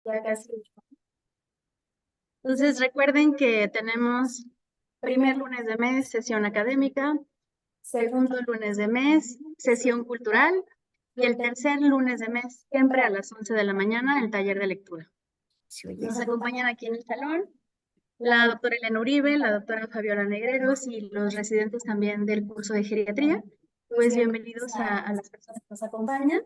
Ya casi. Entonces recuerden que tenemos primer lunes de mes, sesión académica, segundo lunes de mes, sesión cultural, y el tercer lunes de mes, siempre a las 11 de la mañana, el taller de lectura. Nos acompañan aquí en el salón la doctora Elena Uribe, la doctora Fabiola Negreros y los residentes también del curso de geriatría. Pues bienvenidos a las personas que nos acompañan.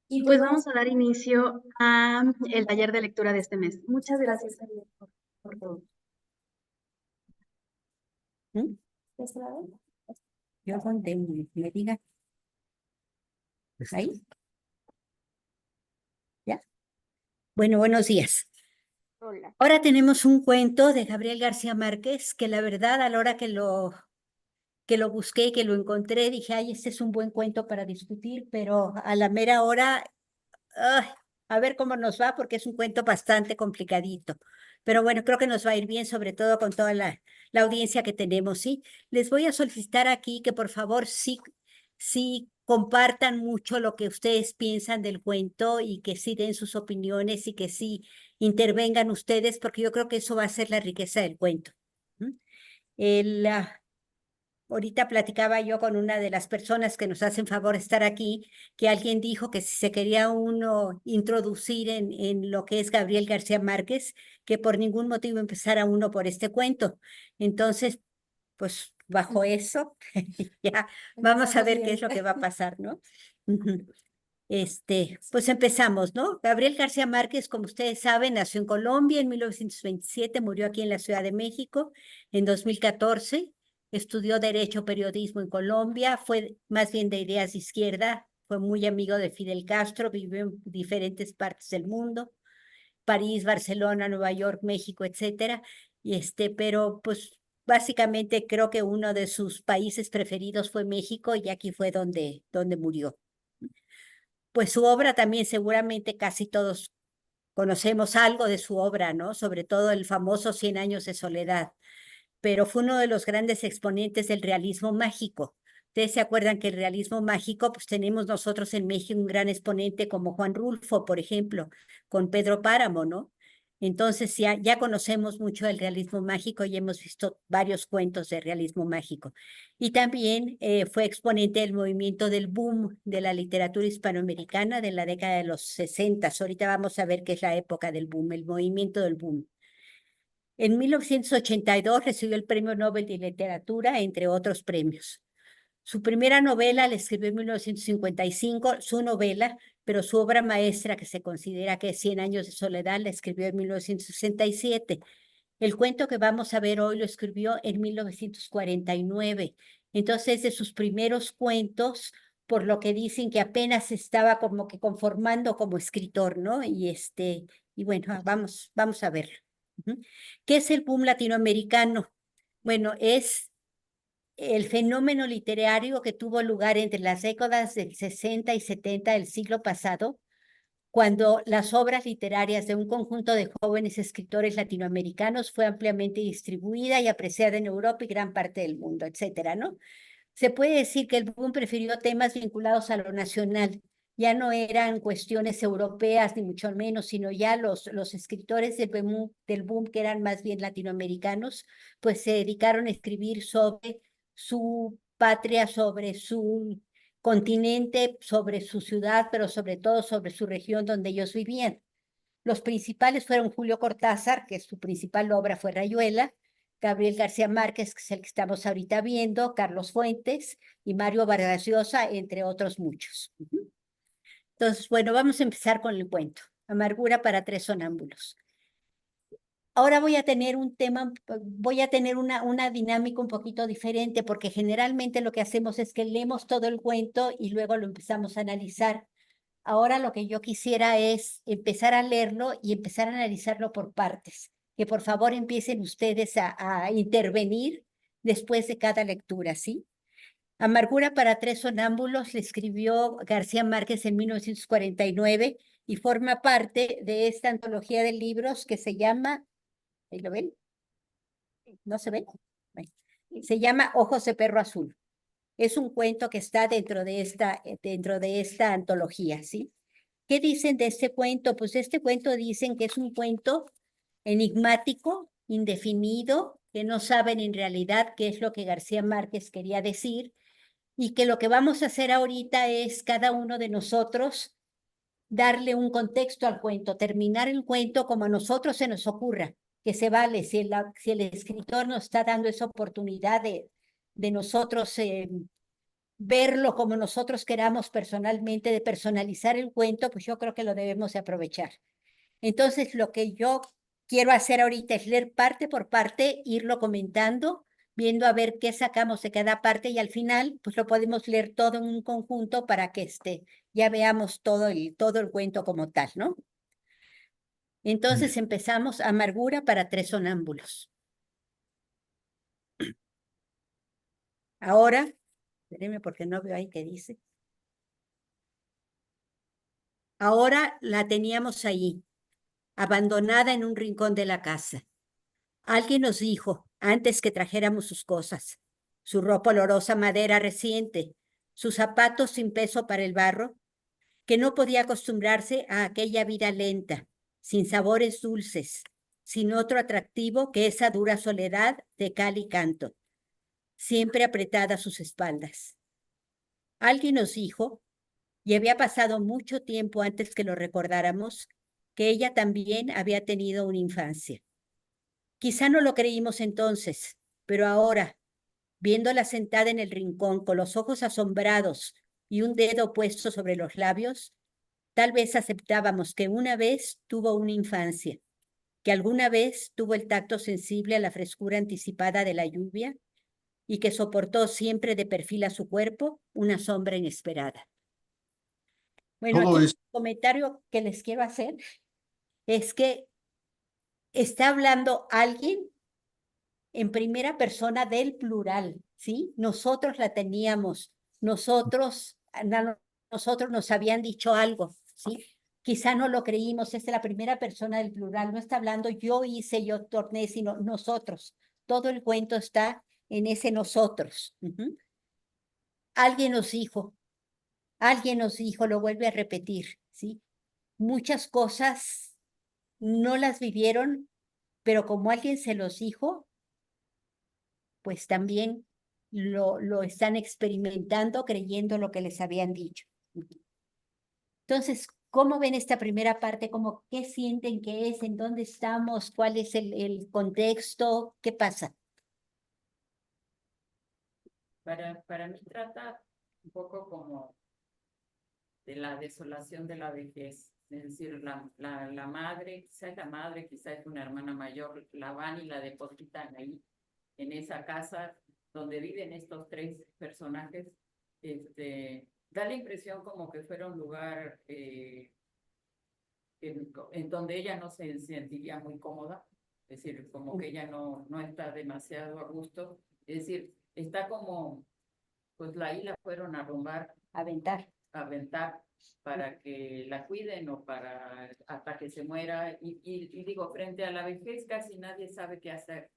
Y pues vamos a dar inicio a el taller de lectura de este mes. Muchas gracias, Javier, por todo. ¿Mm? Yo donde me diga. Ahí. ¿Ya? Bueno, buenos días. Hola. Ahora tenemos un cuento de Gabriel García Márquez que la verdad a la hora que lo busqué, que lo encontré, dije, ay, este es un buen cuento para discutir, pero a la mera hora, ay, a ver cómo nos va, porque es un cuento bastante complicadito. Pero bueno, creo que nos va a ir bien, sobre todo con toda la audiencia que tenemos, ¿sí? Les voy a solicitar aquí que por favor sí compartan mucho lo que ustedes piensan del cuento y que sí den sus opiniones y que sí intervengan ustedes, porque yo creo que eso va a ser la riqueza del cuento. ¿Mm? El, Ahorita platicaba yo con una de las personas que nos hacen favor de estar aquí, que alguien dijo que si se quería uno introducir en lo que es Gabriel García Márquez, que por ningún motivo empezara uno por este cuento. Entonces, pues bajo eso, ya vamos a ver qué es lo que va a pasar, ¿no? Ujú. Pues empezamos, ¿no? Gabriel García Márquez, como ustedes saben, nació en Colombia en 1927, murió aquí en la Ciudad de México en 2014, estudió Derecho, Periodismo en Colombia, fue más bien de ideas de izquierda, fue muy amigo de Fidel Castro, vivió en diferentes partes del mundo, París, Barcelona, Nueva York, México, etcétera, pero pues básicamente creo que uno de sus países preferidos fue México y aquí fue donde murió. Pues su obra también seguramente casi todos conocemos algo de su obra, ¿no? Sobre todo el famoso Cien años de soledad, pero fue uno de los grandes exponentes del realismo mágico. Ustedes se acuerdan que el realismo mágico, pues tenemos nosotros en México un gran exponente como Juan Rulfo, por ejemplo, con Pedro Páramo, ¿no? Entonces ya conocemos mucho del realismo mágico y hemos visto varios cuentos de realismo mágico. Y también fue exponente del movimiento del boom de la literatura hispanoamericana de la década de los 60. Ahorita vamos a ver qué es la época del boom, el movimiento del boom. En 1982 recibió el Premio Nobel de Literatura, entre otros premios. Su primera novela la escribió en 1955, su novela, pero su obra maestra, que se considera que es Cien años de soledad, la escribió en 1967. El cuento que vamos a ver hoy lo escribió en 1949. Entonces, de sus primeros cuentos, por lo que dicen que apenas estaba como que conformando como escritor, ¿no? Y bueno, vamos a verlo. ¿Qué es el boom latinoamericano? Bueno, es el fenómeno literario que tuvo lugar entre las décadas del 60 y 70 del siglo pasado, cuando las obras literarias de un conjunto de jóvenes escritores latinoamericanos fue ampliamente distribuida y apreciada en Europa y gran parte del mundo, etcétera, ¿no? Se puede decir que el boom prefirió temas vinculados a lo nacional. Ya no eran cuestiones europeas, ni mucho menos, sino ya los escritores del boom, que eran más bien latinoamericanos, pues se dedicaron a escribir sobre su patria, sobre su continente, sobre su ciudad, pero sobre todo sobre su región donde ellos vivían. Los principales fueron Julio Cortázar, que su principal obra fue Rayuela, Gabriel García Márquez, que es el que estamos ahorita viendo, Carlos Fuentes y Mario Vargas Llosa, entre otros muchos. Entonces, bueno, vamos a empezar con el cuento. Amargura para tres sonámbulos. Ahora voy a tener un tema, voy a tener una dinámica un poquito diferente, porque generalmente lo que hacemos es que leemos todo el cuento y luego lo empezamos a analizar. Ahora lo que yo quisiera es empezar a leerlo y empezar a analizarlo por partes. Que por favor empiecen ustedes a intervenir después de cada lectura, ¿sí? Amargura para tres sonámbulos le escribió García Márquez en 1949 y forma parte de esta antología de libros que se llama, ¿ahí lo ven? ¿No se ven? Bueno, se llama Ojos de Perro Azul. Es un cuento que está dentro de esta antología, ¿sí? ¿Qué dicen de este cuento? Pues este cuento dicen que es un cuento enigmático, indefinido, que no saben en realidad qué es lo que García Márquez quería decir, y que lo que vamos a hacer ahorita es cada uno de nosotros darle un contexto al cuento, terminar el cuento como a nosotros se nos ocurra, que se vale si el escritor nos está dando esa oportunidad de nosotros verlo como nosotros queramos personalmente, de personalizar el cuento, pues yo creo que lo debemos de aprovechar. Entonces, lo que yo quiero hacer ahorita es leer parte por parte, irlo comentando, viendo a ver qué sacamos de cada parte y al final, pues lo podemos leer todo en un conjunto para que ya veamos todo el cuento como tal, ¿no? Entonces empezamos Amargura para tres sonámbulos. Ahora, espérenme porque no veo ahí qué dice. Ahora la teníamos allí, abandonada en un rincón de la casa. Alguien nos dijo, antes que trajéramos sus cosas, su ropa olorosa madera reciente, sus zapatos sin peso para el barro, que no podía acostumbrarse a aquella vida lenta, sin sabores dulces, sin otro atractivo que esa dura soledad de cal y canto, siempre apretada a sus espaldas. Alguien nos dijo, y había pasado mucho tiempo antes que lo recordáramos, que ella también había tenido una infancia. Quizá no lo creímos entonces, pero ahora, viéndola sentada en el rincón con los ojos asombrados y un dedo puesto sobre los labios, tal vez aceptábamos que una vez tuvo una infancia, que alguna vez tuvo el tacto sensible a la frescura anticipada de la lluvia y que soportó siempre de perfil a su cuerpo una sombra inesperada. Bueno, Todo aquí es, el comentario que les quiero hacer es que está hablando alguien en primera persona del plural, ¿sí? Nosotros la teníamos, nosotros nos habían dicho algo, ¿sí? Quizá no lo creímos, es la primera persona del plural, no está hablando yo hice, yo torné, sino nosotros. Todo el cuento está en ese nosotros. Alguien nos dijo, lo vuelve a repetir, ¿sí? Muchas cosas no las vivieron, pero como alguien se los dijo, pues también lo están experimentando creyendo lo que les habían dicho. Entonces, ¿cómo ven esta primera parte? ¿Cómo, qué sienten que es? ¿En dónde estamos? ¿Cuál es el contexto? ¿Qué pasa? Para mí trata un poco como de la desolación de la vejez. Es decir, la madre, quizá es la madre, quizá es una hermana mayor, la van y la depositan ahí, en esa casa donde viven estos tres personajes. Da la impresión como que fuera un lugar en donde ella no se sentiría muy cómoda, es decir, como que ella no está demasiado a gusto, es decir, está como, pues ahí la fueron a arrumbar, Aventar. a aventar para que la cuiden o para hasta que se muera. Y digo, frente a la vejez casi nadie sabe qué hacer.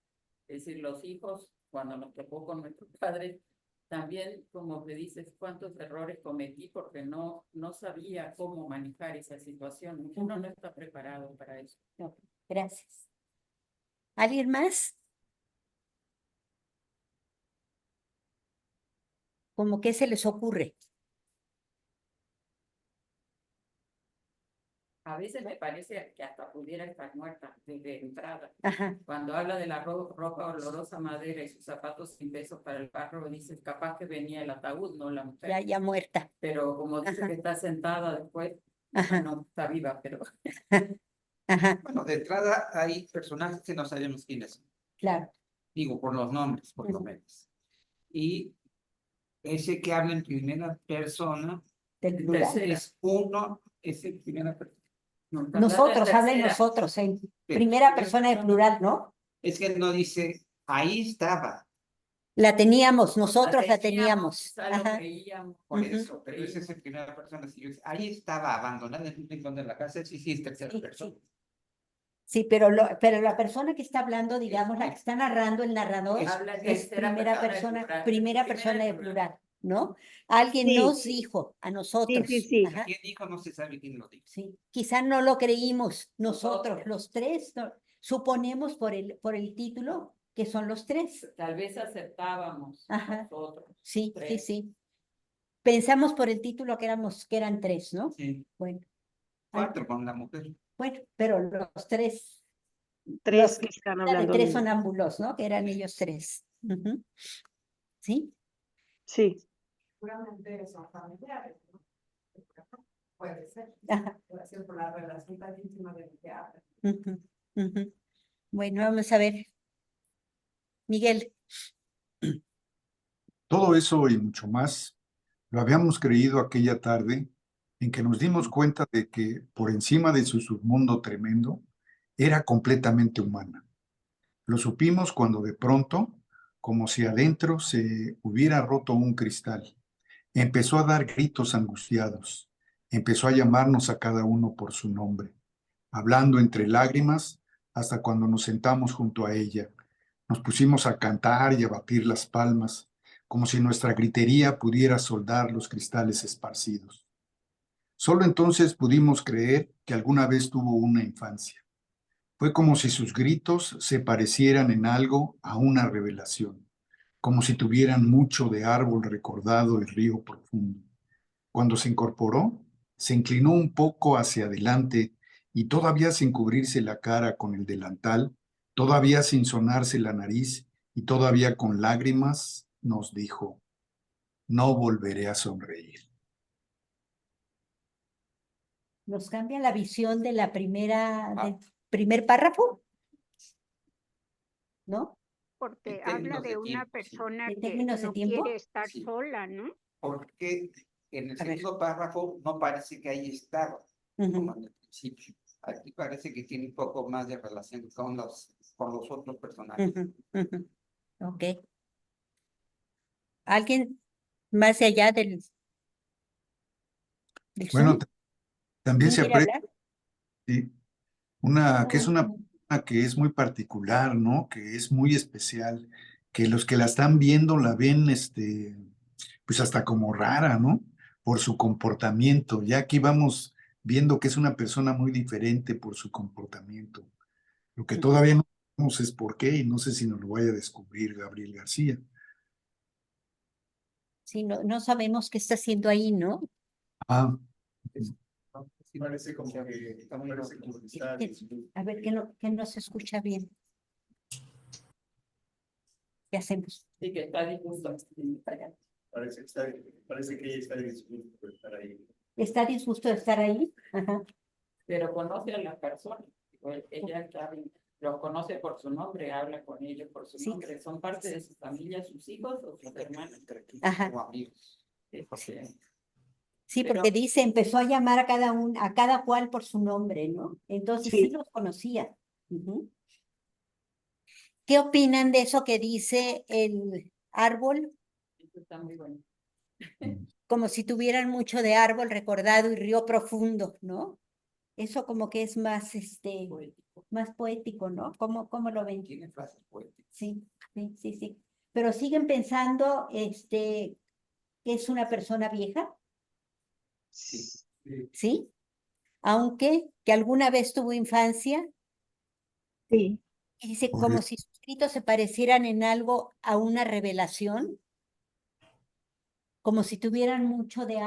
Es decir, los hijos, cuando nos tocó con nuestros padres, también, como que dices, cuántos errores cometí porque no sabía cómo manejar esa situación. Uno no está preparado para eso. No, gracias. ¿Alguien más? ¿Cómo qué se les ocurre? A veces me parece que hasta pudiera estar muerta desde entrada. Ajá. Cuando habla de la ropa olorosa madera y sus zapatos sin peso para el barro, dices, capaz que venía el ataúd, no la mujer. Ya muerta. Pero como dice Ajá. que está sentada después, Ajá. no está viva, pero... Ajá, bueno, de entrada hay personajes que no sabemos quiénes son. claro. Digo, por los nombres, por lo menos. Y ese que habla en primera persona Del plural. es en primera persona. Nosotros, hablen nosotros, en primera persona de plural, ¿no? Es que no dice, ahí estaba. La teníamos, nosotros la teníamos. Quizá lo Ajá. creíamos. Por eso, pero ese es en primera persona. Si yo dice, ahí estaba abandonada en un rincón de la casa, sí es tercera Sí, persona. sí. Sí, pero la persona que está hablando, digamos, la que está narrando, el narrador, Habla de es primera persona de plural. ¿no? Alguien Sí. nos dijo a Sí, nosotros. sí, sí. Ajá, ¿Quién dijo? No se sabe quién lo dijo. sí. Quizá no lo creímos nosotros, Nosotros. los tres, ¿no? Suponemos por el título que son los tres. Tal vez aceptábamos Ajá. nosotros. Sí, sí, Tres. sí. Pensamos por el título que eran tres, ¿no? Sí, Bueno, 4 con la mujer. bueno, pero los tres, Tres los que están de hablando. tres sonámbulos, ¿no? Que eran ellos tres. Ujú. ¿Sí? Sí. Seguramente son familiares, ¿no? Puede ser. Ajá. Puede ser por la relación tan íntima de que hablan. Ujú, ujú. Bueno, vamos a ver. Miguel. Todo eso y mucho más lo habíamos creído aquella tarde en que nos dimos cuenta de que por encima de su submundo tremendo era completamente humana. Lo supimos cuando de pronto, como si adentro se hubiera roto un cristal, empezó a dar gritos angustiados, empezó a llamarnos a cada uno por su nombre, hablando entre lágrimas hasta cuando nos sentamos junto a ella. Nos pusimos a cantar y a batir las palmas, como si nuestra gritería pudiera soldar los cristales esparcidos. Solo entonces pudimos creer que alguna vez tuvo una infancia. Fue como si sus gritos se parecieran en algo a una revelación, como si tuvieran mucho de árbol recordado y río profundo. Cuando se incorporó, se inclinó un poco hacia adelante y todavía sin cubrirse la cara con el delantal, todavía sin sonarse la nariz y todavía con lágrimas, nos dijo, no volveré a sonreír. ¿Nos cambia la visión de la Ah. del primer párrafo? ¿No? Porque En habla términos de de una tiempo, sí. persona ¿En que términos de no tiempo? quiere estar Sí. sola, ¿no? Porque en el A ver. segundo párrafo no parece que haya estado, Ujú, como en el principio. Aquí parece que tiene un poco más de relación con los otros personajes. ujú, ujú. Ok. ¿Alguien más allá del Bueno, Zoom? también ¿Quién se quiere aprecia hablar? que es una persona que es muy particular, ¿no? Que es muy especial, que los que la están viendo la ven, pues hasta como rara, ¿no? Por su comportamiento. Ya aquí vamos viendo que es una persona muy diferente por su comportamiento. Lo que todavía no sabemos es por qué, y no sé si nos lo vaya a descubrir Gabriel García. Sí, no sabemos qué está haciendo ahí, ¿no? Ah, Sí, parece como que está muy A ver, que no se escucha bien. ¿Qué hacemos? Sí, que está dispuesto. Parece que ella está dispuesta por estar ahí. ¿Está disgusto de estar ahí? Ajá. Pero conoce a las personas. Ella los conoce por su nombre, habla con ellos por su Sí. nombre. Son parte de su familia, sus hijos o sus hermanos. Ajá. como amigos. Sí, porque- Sí, Pero- porque dice, empezó a llamar a cada cual por su nombre, ¿no? Entonces sí Sí. los conocía. Ujú. ¿Qué opinan de eso que dice el árbol? Eso está muy bueno. Como si tuvieran mucho de árbol recordado y río profundo, ¿no? Eso como que es más, Poético. más poético, ¿no? ¿Cómo lo ven? Tiene frases poéticas. Sí, sí, sí, sí. Pero siguen pensando, que es una persona vieja, Sí. ¿sí? Aunque que alguna vez tuvo infancia, Sí. y dice Por como eso. si sus gritos se parecieran en algo a una revelación, como si tuvieran mucho de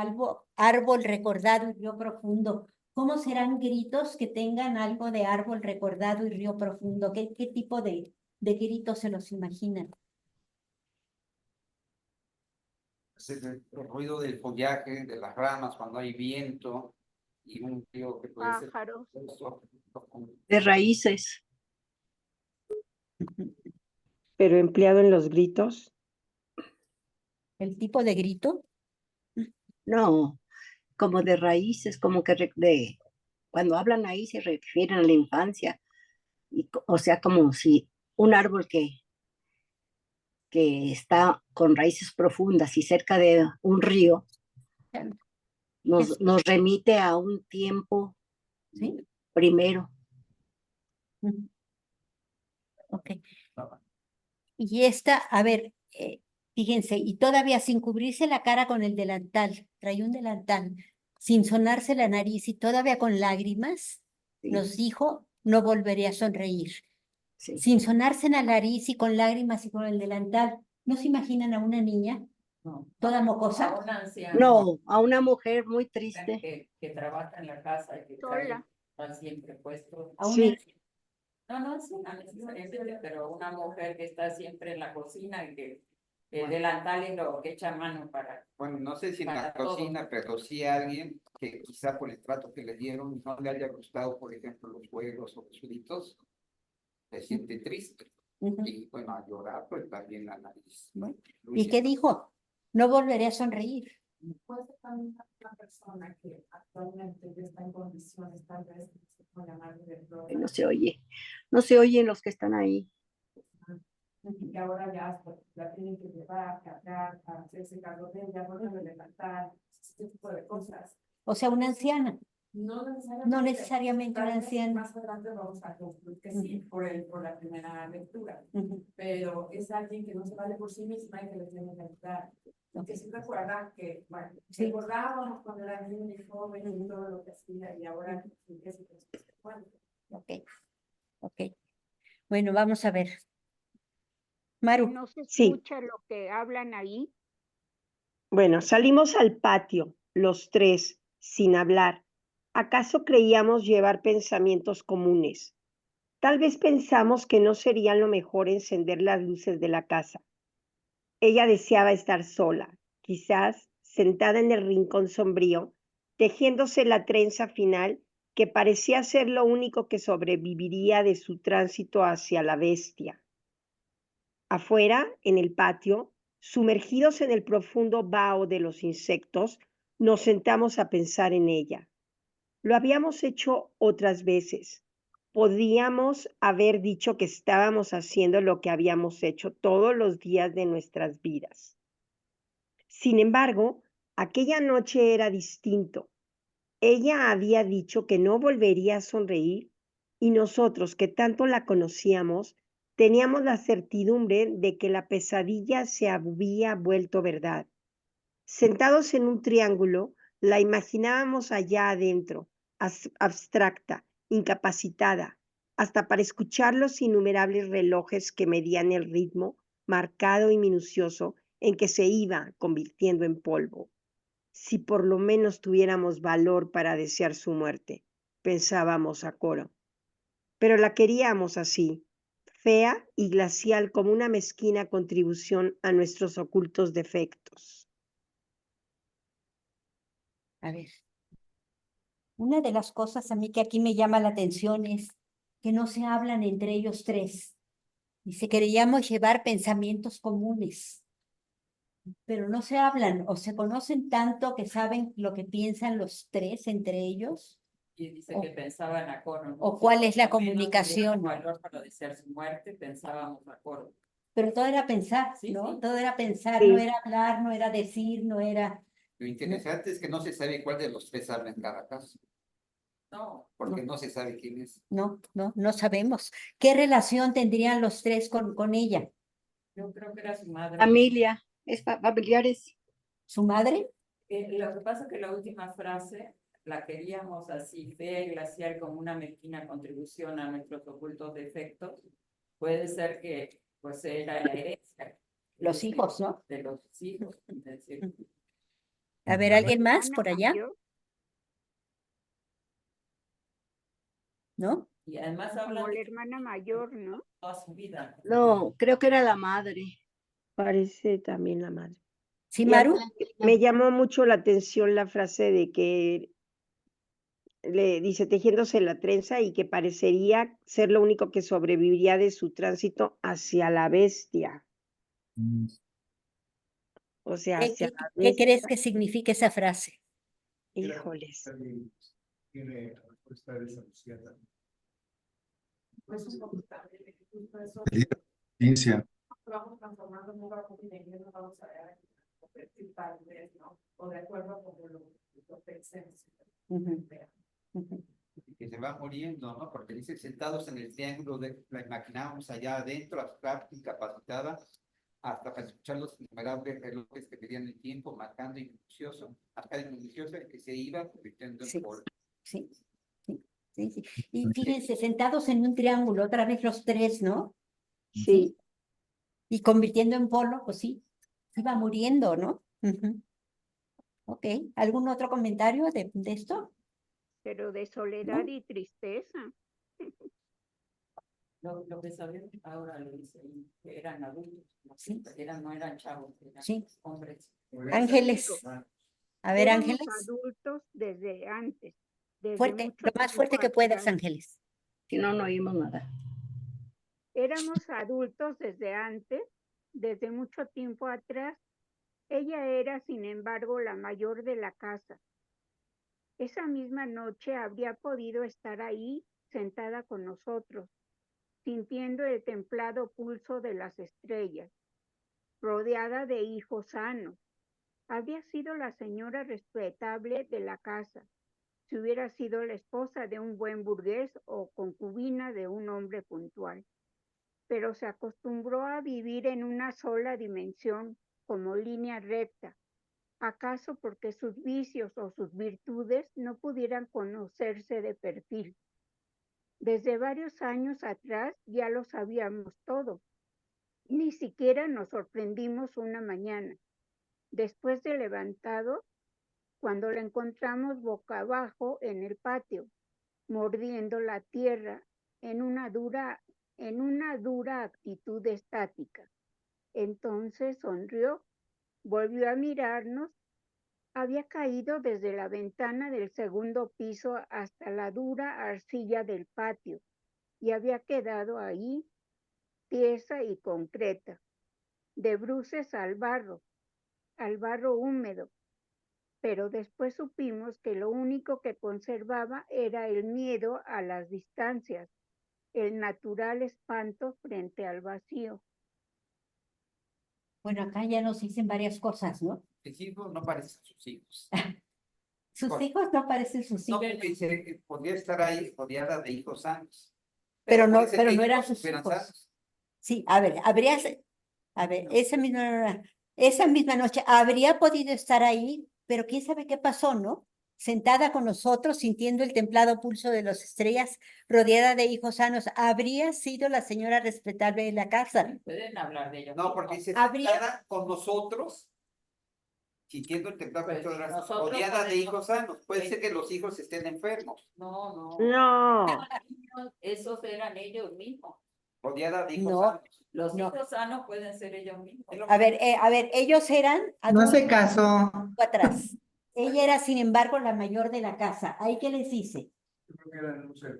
árbol recordado y río profundo. ¿Cómo serán gritos que tengan algo de árbol recordado y río profundo? ¿Qué tipo de gritos se los imaginan? Es el ruido del follaje, de las ramas, cuando hay viento y un río que puede ser Pájaros. profundo. De raíces. Pero empleado en los gritos. ¿El tipo de grito? No, como de raíces, como que cuando hablan ahí se refieren a la infancia, o sea, como si un árbol que está con raíces profundas y cerca de un río nos remite a un tiempo ¿Sí? primero. Ujú. Ok. Y esta, a ver, Fíjense, y todavía sin cubrirse la cara con el delantal, traía un delantal, sin sonarse la nariz y todavía con lágrimas, Sí. nos dijo, no volveré a sonreír. Sí. Sin sonarse en la nariz y con lágrimas y con el delantal. ¿No se imaginan a una niña No, toda a mocosa? una anciana No, a una mujer muy triste. que trabaja en la casa y que Sola. está siempre puesto. A una Sí. No es una necesariamente, pero una mujer que está siempre en la cocina y que el delantal es lo que echa mano para. Bueno, no sé si en la Para todo. cocina, pero sí alguien que quizá por el trato que le dieron no le haya gustado, por ejemplo, los juegos o los fritos, se siente triste. Ujú. Y bueno, a llorar, pues también la nariz. Bueno, ¿y Fluye. qué dijo? No volveré a sonreír. Puede ser también una persona que actualmente ya está en condiciones, tal vez, se puede llamar de No se oye. No se oyen los que están ahí. y que ahora ya hasta la tienen que llevar, cargar, para hacerse cargo de ella, volver a levantar, ese tipo de cosas. O sea, una anciana. No necesariamente. No necesariamente Tal una vez anciana. Más adelante vamos a concluir que sí, por la primera lectura. Ujú. Pero es alguien que no se vale por sí misma y que le tiene que ayudar. Y que sí recuerda que, bueno, Sí. recordábamos cuando era niño y joven y todo lo que hacía y ahora es bueno. Ok, ok. Bueno, vamos a ver. Maru, No se Sí. escucha lo que hablan ahí. Bueno, salimos al patio, los tres, sin hablar. ¿Acaso creíamos llevar pensamientos comunes? Tal vez pensamos que no sería lo mejor encender las luces de la casa. Ella deseaba estar sola, quizás sentada en el rincón sombrío, tejiéndose la trenza final que parecía ser lo único que sobreviviría de su tránsito hacia la bestia. Afuera, en el patio, sumergidos en el profundo vaho de los insectos, nos sentamos a pensar en ella. Lo habíamos hecho otras veces. Podíamos haber dicho que estábamos haciendo lo que habíamos hecho todos los días de nuestras vidas. Sin embargo, aquella noche era distinto. Ella había dicho que no volvería a sonreír y nosotros, que tanto la conocíamos, teníamos la certidumbre de que la pesadilla se había vuelto verdad. Sentados en un triángulo, la imaginábamos allá adentro, abstracta, incapacitada, hasta para escuchar los innumerables relojes que medían el ritmo marcado y minucioso en que se iba convirtiendo en polvo. Si por lo menos tuviéramos valor para desear su muerte, pensábamos a coro. Pero la queríamos así, fea y glacial como una mezquina contribución a nuestros ocultos defectos. a ver. Una de las cosas a mí que aquí me llama la atención es que no se hablan entre ellos tres. Dice, queríamos llevar pensamientos comunes, pero no se hablan o se conocen tanto que saben lo que piensan los tres entre ellos. Y dice O- que pensaban a coro. o cuál es la Al menos comunicación. teníamos valor para desear su muerte, pensábamos a coro. Pero todo era pensar, Sí, ¿no? sí. Todo era pensar, Sí. no era hablar, no era decir, no era... Lo interesante es que no se sabe cuál de los tres habla en cada caso, No, porque no se sabe quién es. No sabemos. ¿Qué relación tendrían los tres con ella? yo creo que era su madre. Familia, es familiares. ¿Su madre? Lo que pasa es que la última frase la queríamos así, fea y glacial, como una mezquina contribución a nuestros ocultos defectos. Puede ser que pues era la herencia. Los hijos, ¿no? De los hijos. Es decir, A ver, La ¿alguien más hermana por allá? mayor, ¿No? y además habla como la de hermana mayor, ¿no? toda su vida. No, creo que era la madre. Parece también la madre. ¿Sí, Y a mí Maru? me llamó mucho la atención la frase de que le dice tejiéndose la trenza y que parecería ser lo único que sobreviviría de su tránsito hacia la bestia. Mm, O sea, ¿Qué, hacia qué- la qué crees bestia. que significa esa frase? Híjoles. Tiene respuesta desahuciada. Pues un poco también, justo eso. ciencia. Vamos transformando en un grupo de no vamos a ver tal vez, ¿no? O de acuerdo a como lo pensemos. Ujú, ujú. Que se va muriendo, ¿no? Porque dice sentados en el triángulo, la imaginábamos allá adentro, abstracta, incapacitada, hasta para escuchar los innumerables relojes que medían el tiempo, marcando y minucioso, hasta el minucioso el que se iba convirtiendo en Sí. polvo. Sí, sí, sí, sí. Y fíjense, sentados en un triángulo, otra vez los tres, ¿no? Sí. Y convirtiendo en polvo, pues sí, iba muriendo, ¿no? Ok, ¿algún otro comentario de esto? Pero de soledad y tristeza. Lo que sabemos ahora lo dice, que eran adultos, Sí. no eran chavos, eran Sí. hombres. Ángeles. A ver, Éramos Ángeles, adultos desde antes. Desde fuerte, mucho lo más fuerte tiempo que puedas, atrás. Ángeles. Si no, no oímos nada. Éramos adultos desde antes, desde mucho tiempo atrás. Ella era, sin embargo, la mayor de la casa. Esa misma noche habría podido estar ahí, sentada con nosotros, sintiendo el templado pulso de las estrellas, rodeada de hijos sanos. Había sido la señora respetable de la casa, si hubiera sido la esposa de un buen burgués o concubina de un hombre puntual. Pero se acostumbró a vivir en una sola dimensión, como línea recta, acaso porque sus vicios o sus virtudes no pudieran conocerse de perfil. Desde varios años atrás ya lo sabíamos todo. Ni siquiera nos sorprendimos una mañana, después de levantado, cuando la encontramos boca abajo en el patio, mordiendo la tierra en una dura actitud estática. Entonces sonrió, volvió a mirarnos. Había caído desde la ventana del segundo piso hasta la dura arcilla del patio y había quedado ahí, tiesa y concreta, de bruces al barro húmedo. Pero después supimos que lo único que conservaba era el miedo a las distancias, el natural espanto frente al vacío. Bueno, acá ya nos dicen varias cosas, ¿no? Sus hijos no parecen sus hijos. Sus hijos no parecen sus No, hijos, porque dice, podría estar ahí rodeada de hijos sanos. pero no, puede ser pero que no eran hijos sus fueran hijos. sanos. Sí, a ver, esa misma noche habría podido estar ahí, pero quién sabe qué pasó, ¿no? Sentada con nosotros, sintiendo el templado pulso de las estrellas, rodeada de hijos sanos, habría sido la señora respetable de la casa. Pueden hablar de ellos. No, porque dice Habría- sentada con nosotros, sintiendo el temblor Pues, de las nosotros rodeada de podemos- hijos sanos. Puede pues, ser que los hijos estén enfermos, No. No. Esos eran ellos mismos. rodeada de hijos No. sanos. Los No. hijos sanos pueden ser ellos mismos. A ver, ellos eran No se adultos casó. atrás. Ella era, sin embargo, la mayor de la casa. ¿Ahí qué les dice? Yo creo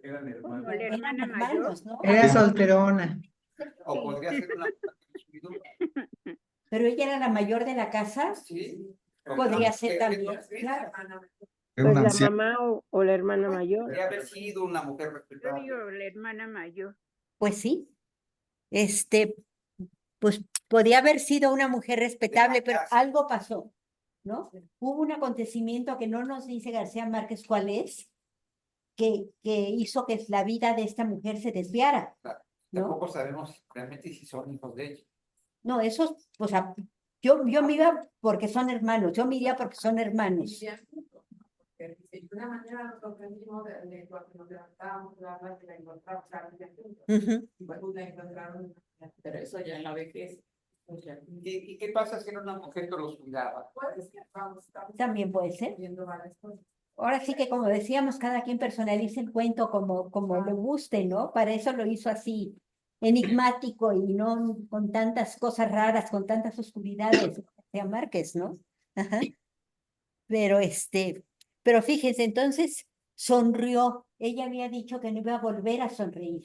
que eran hermanos. Como la Eran hermana mayor. hermanos, ¿no? Era solterona. O Sí. podría ser una consumidora. Pero ella era la mayor de la casa. Sí. Podría ser Que- también, que- claro. Era Pues una la anciana. mamá o la hermana mayor. Podría haber sido una mujer respetable. Yo, la hermana mayor. Pues sí. Pues podía haber sido una mujer respetable, pero algo pasó, ¿no? Hubo un acontecimiento que no nos dice García Márquez cuál es, que hizo que la vida de esta mujer se desviara, ¿no? Tampoco sabemos realmente si son hijos de ella. No, eso, pues yo me iba porque son hermanos, yo me iría porque son hermanos. Una mañana nos sorprendimos de cuando nos levantábamos, la encontramos, Ujú. y pues la encontraron. Pero eso ya en la vejez. pues ya. ¿Y qué pasa si era una mujer que los cuidaba? Pues vamos, estamos También puede ser. viendo varias cosas. Ahora sí que, como decíamos, cada quien personaliza el cuento como le guste, ¿no? Para eso lo hizo así, enigmático y no con tantas cosas raras, con tantas oscuridades, García Márquez, ¿no? Ajá. Pero fíjense, entonces sonrió. Ella había dicho que no iba a volver a sonreír,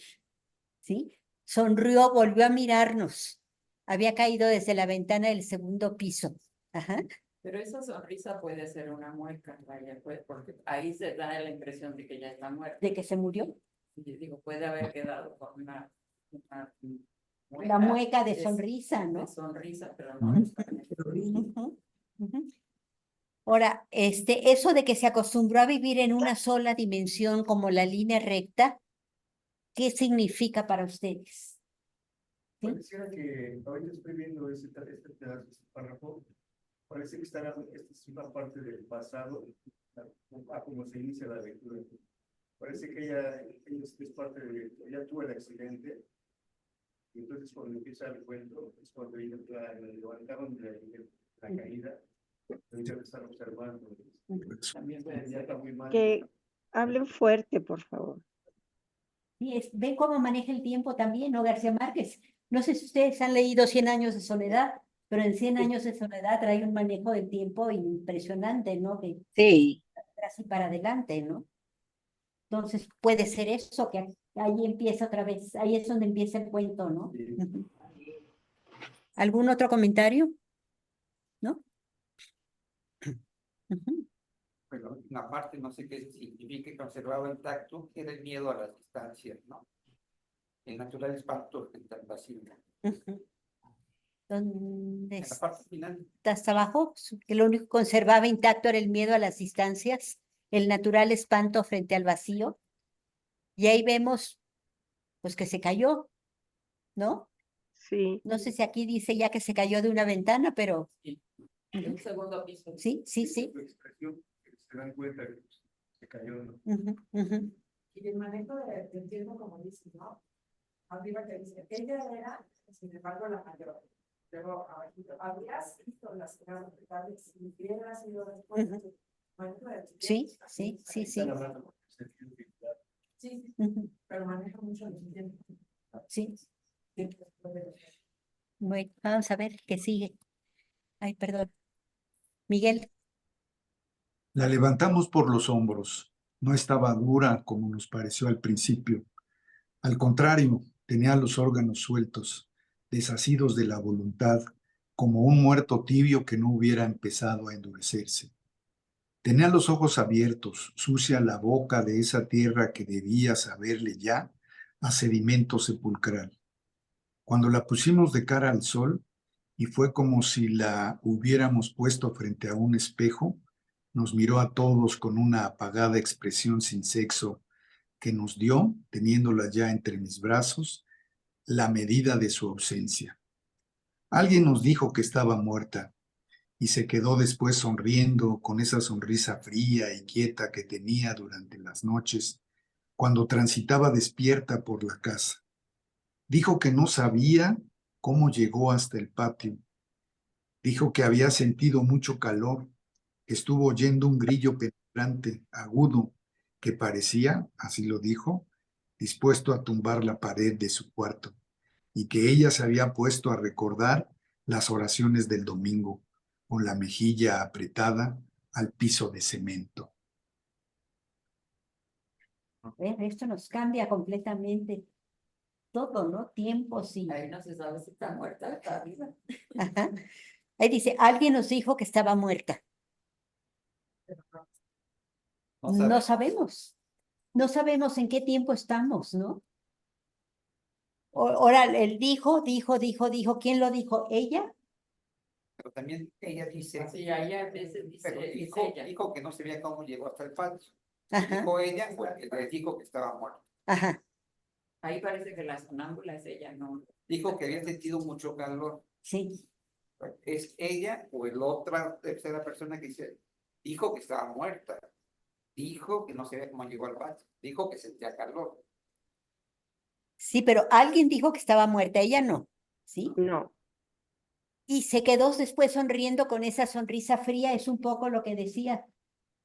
¿sí? Sonrió, volvió a mirarnos. Había caído desde la ventana del segundo piso. Ajá. Pero esa sonrisa puede ser una mueca, vaya, pues, porque ahí se da la impresión de que ya está muerta. De que se murió. Y digo, puede haber quedado con una La mueca de es- sonrisa, ¿no? de sonrisa, pero no necesariamente. Ujú, ujú. Ahora, eso de que se acostumbró a vivir en una sola dimensión como la línea recta, ¿qué significa para ustedes? Pareciera que ahorita estoy viendo este pedazo, este párrafo, parece que esta es una parte del pasado, a como se inicia la lectura. Parece que ella es parte de, ella tuvo el accidente, y entonces cuando empieza el cuento, es cuando ella la levantaron de la caída, ella está observando. También ya está muy mal. Que hablen fuerte, por favor. Sí, ven cómo maneja el tiempo también, ¿no? García Márquez. No sé si ustedes han leído 100 años de soledad, pero en 100 años de soledad trae un manejo del tiempo impresionante, ¿no? De Sí, atrás y para adelante, ¿no? Entonces puede ser eso, que ahí empieza otra vez, ahí es donde empieza el cuento, ¿no? Ujú. ¿Algún otro comentario? ¿No? Ujú. Pero una parte, no sé qué significa que conservaba intacto, era el miedo a las distancias, ¿no? El natural espanto frente al vacío. Ujú. ¿Dónde En la parte final, está hasta abajo? Que lo único que conservaba intacto era el miedo a las distancias, el natural espanto frente al vacío. Y ahí vemos, pues, que se cayó, ¿no? Sí. No sé si aquí dice ya que se cayó de una ventana, pero Sí. En un segundo piso. sí, sí, sí. Su expresión, que se dan cuenta que se cayó, ¿no? Ujú, ujú. Y el manejo del tiempo, como dices, ¿no? Arriba te dice, ella era, sin embargo, la mayor. Luego, abajito, habrías visto las graves si hubiera sido después. Ujú. Manejo del tiempo. Sí, sí, sí, sí. Están hablando con sentido de identidad. Sí, Ujú. pero maneja mucho el tiempo. Sí. Bueno, vamos a ver qué sigue. Ay, perdón. Miguel. La levantamos por los hombros. No estaba dura como nos pareció al principio. Al contrario, tenía los órganos sueltos, desasidos de la voluntad, como un muerto tibio que no hubiera empezado a endurecerse. Tenía los ojos abiertos, sucia la boca de esa tierra que debía saberle ya a sedimento sepulcral. Cuando la pusimos de cara al sol, y fue como si la hubiéramos puesto frente a un espejo, nos miró a todos con una apagada expresión sin sexo que nos dio, teniéndola ya entre mis brazos, la medida de su ausencia. Alguien nos dijo que estaba muerta y se quedó después sonriendo con esa sonrisa fría y quieta que tenía durante las noches cuando transitaba despierta por la casa. Dijo que no sabía cómo llegó hasta el patio. Dijo que había sentido mucho calor, que estuvo oyendo un grillo penetrante, agudo, que parecía, así lo dijo, dispuesto a tumbar la pared de su cuarto, y que ella se había puesto a recordar las oraciones del domingo, con la mejilla apretada al piso de cemento. A ver, esto nos cambia completamente todo, ¿no? Tiempos y... Ahí no se sabe si está muerta o está viva. Ajá. Ahí dice, alguien nos dijo que estaba muerta. No sabemos. No sabemos en qué tiempo estamos, ¿no? Ahora, él dijo, ¿quién lo dijo? ¿Ella? pero también ella dice, Sí, ahí a veces dice, pero dice dijo, ella. dijo que no sabía cómo llegó hasta el patio. Ajá, Dijo ella, porque le dijo que estaba muerta. ajá, Ahí parece que la sonámbula es ella, no. Dijo que había sentido mucho calor. sí. ¿Es ella o el otra tercera persona que dice, dijo que estaba muerta? Dijo que no sabía cómo llegó al patio. Dijo que sentía calor. Sí, pero alguien dijo que estaba muerta, ella no, ¿sí? No. Y se quedó después sonriendo con esa sonrisa fría, es un poco lo que decía,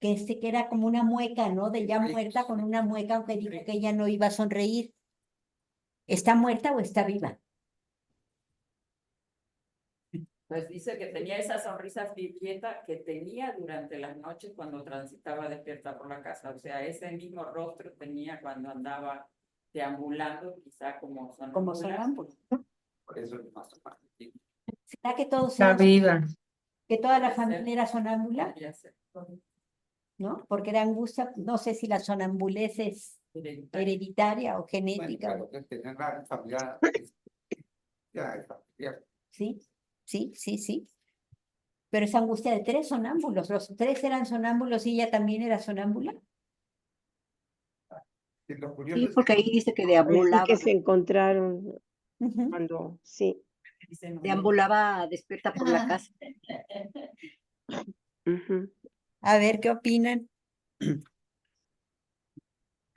que era como una mueca, ¿no? De ya muerta con una mueca, aunque dijo que ella no iba a sonreír. ¿Está muerta o está viva? Pues dice que tenía esa sonrisa quieta que tenía durante las noches cuando transitaba despierta por la casa. O sea, ese mismo rostro tenía cuando andaba deambulando, quizá como sonámbula. Como sonámbula. Por eso es más llamativo. ¿Será que todos Está eran, viva. que toda la Puede ser. familia era sonámbula? Podría ser. ¿No? Porque era angustia, no sé si la sonambulez es Hereditario. hereditaria o Bueno, genética. claro, que tener la familiar, ya es familiar. Sí, sí, sí, sí. Pero esa angustia de 3 sonámbulos, los 3 eran sonámbulos y ella también era sonámbula. Y lo curioso sí, es porque ahí dice que Así que deambulaba. se encontraron. Ujú. cuando, sí. Deambulaba despierta por la casa. Ujú. A ver, ¿qué opinan?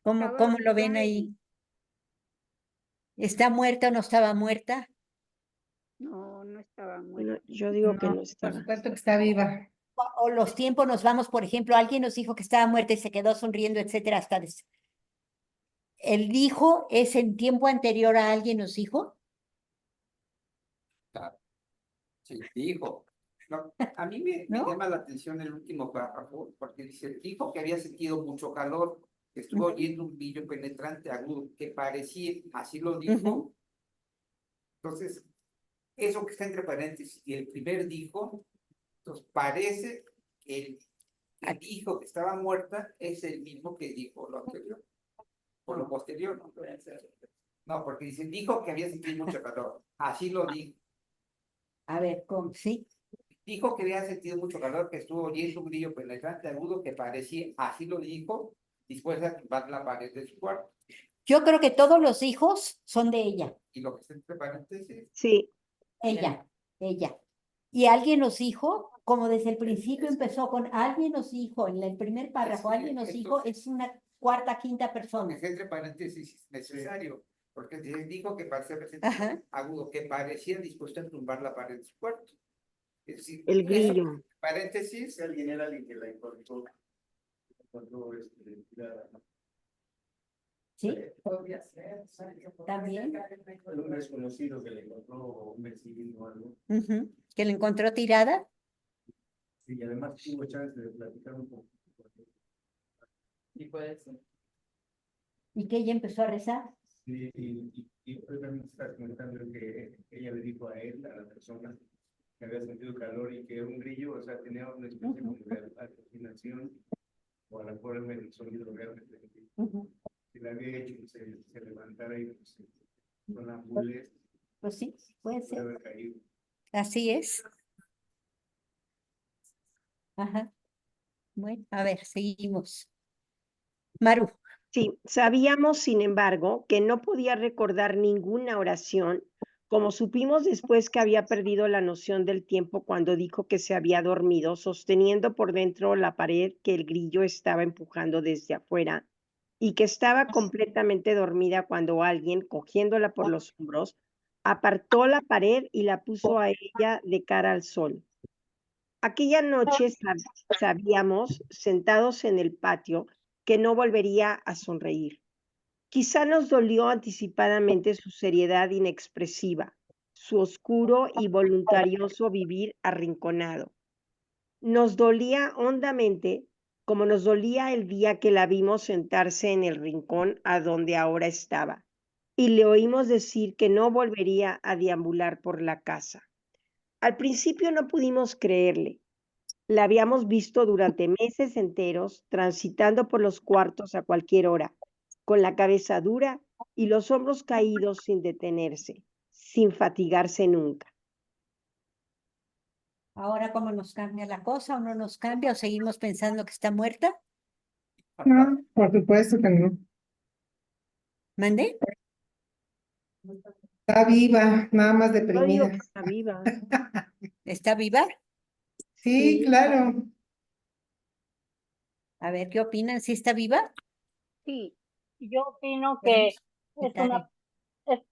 ¿Cómo Estaba lo ven viva ahí? ¿Está muerta o no estaba muerta? No, no estaba No, muerta. yo digo que No, no por estaba. supuesto que está viva. O los tiempos nos vamos, por ejemplo, alguien nos dijo que estaba muerta y se quedó sonriendo, etcétera, hasta ¿el dijo es en tiempo anterior a alguien nos dijo? Claro. Sí, dijo. No, a mí me ¿No? llama la atención el último párrafo, porque dijo que había sentido mucho calor, que estuvo Ujú. oyendo un brillo penetrante agudo, que parecía, así lo dijo. Ujú. Entonces, eso que está entre paréntesis y el primer dijo, entonces parece que el que dijo que estaba muerta es el mismo que dijo lo anterior, o lo posterior, ¿no? Puede ser. No, porque dijo que había sentido mucho calor, así lo dijo. A ver, ¿cómo? Sí. Dijo que había sentido mucho calor, que estuvo oyendo un brillo penetrante agudo que parecía, así lo dijo, dispuesta a tumbar la pared de su cuarto. Yo creo que todos los hijos son de ella. Y lo que está entre paréntesis, Sí, Ella. Y alguien nos dijo, como desde el principio empezó con alguien nos dijo, en el primer párrafo, Es- alguien nos esto- dijo, es una cuarta, quinta lo que persona. está entre paréntesis es necesario, porque dijo que parecía Ajá. agudo, que parecía dispuesto a tumbar la pared de su cuarto. Es decir, el eso, grillo. paréntesis, Si alguien era alguien que la encontró tirada, ¿no? ¿Sí? Podría ser. También. Un desconocido que le encontró un vecino o algo. Ujú. Que la encontró tirada. Sí, y además tuvo chance de platicar un poco. Y puede ser. Y que ella empezó a rezar. Sí, y también está comentando que ella le dijo a él, a la persona, que había sentido calor y que un grillo, o sea, tenía una especie como de alucinación, o a lo mejor el sonido realmente. Ujú. Si le había hecho que se levantara y pues, con la ambulancia, Pues sí, puede puede ser. haber caído. Así es. Ajá. Bueno, a ver, seguimos. Maru. Sí, sabíamos, sin embargo, que no podía recordar ninguna oración, como supimos después que había perdido la noción del tiempo cuando dijo que se había dormido, sosteniendo por dentro la pared que el grillo estaba empujando desde afuera, y que estaba completamente dormida cuando alguien, cogiéndola por los hombros, apartó la pared y la puso a ella de cara al sol. Aquella noche sabíamos, sentados en el patio, que no volvería a sonreír. Quizá nos dolió anticipadamente su seriedad inexpresiva, su oscuro y voluntarioso vivir arrinconado. Nos dolía hondamente, como nos dolía el día que la vimos sentarse en el rincón a donde ahora estaba, y le oímos decir que no volvería a deambular por la casa. Al principio no pudimos creerle. La habíamos visto durante meses enteros transitando por los cuartos a cualquier hora, con la cabeza dura y los hombros caídos sin detenerse, sin fatigarse nunca. Ahora, ¿cómo nos cambia la cosa? ¿O no nos cambia? ¿O seguimos pensando que está muerta? No, por supuesto que no. ¿Mande? Está viva, nada más Yo digo deprimida. que está viva. ¿Está viva? Sí, claro. A ver, ¿qué opinan? ¿Sí está viva? Sí, yo opino Podemos que quitar el-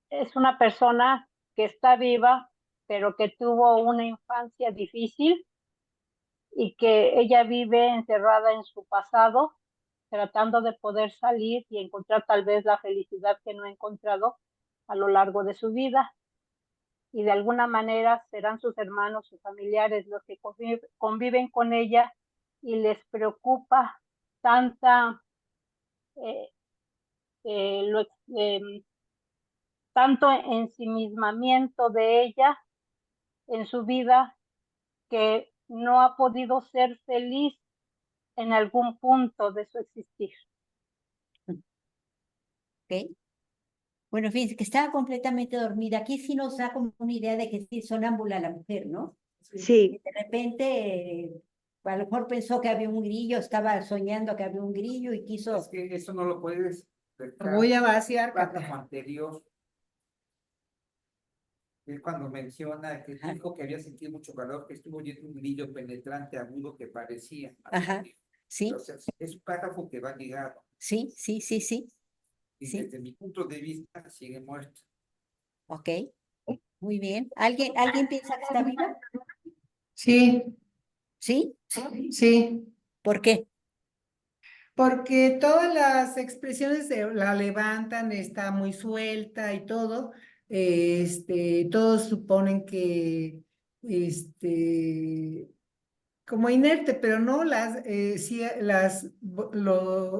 es una persona que está viva, pero que tuvo una infancia difícil y que ella vive encerrada en su pasado, tratando de poder salir y encontrar tal vez la felicidad que no ha encontrado a lo largo de su vida. Y de alguna manera serán sus hermanos, sus familiares los que conviven con ella y les preocupa tanta, eh, lo, tanto ensimismamiento de ella en su vida que no ha podido ser feliz en algún punto de su existir. ¿Ok? Bueno, fíjense que estaba completamente dormida. Aquí sí nos da como una idea de que sí sonámbula la mujer, ¿no? Sí, De repente, a lo mejor pensó que había un grillo, estaba soñando que había un grillo y quiso... es que eso no lo puedes Lo voy a vaciar, El párrafo Cata. anterior es cuando menciona que dijo que había sentido mucho calor, que estuvo oyendo un grillo penetrante agudo que parecía. Ajá, sí, Entonces, es un párrafo que va ligado. sí, sí, sí, sí, Y sí. desde mi punto de vista, sigue muerto. Ok, muy bien. ¿Alguien piensa que está viva? Sí, ¿Sí? sí. ¿Por qué? Porque todas las expresiones la levantan, está muy suelta y todo. Todos suponen que, como inerte, pero no sí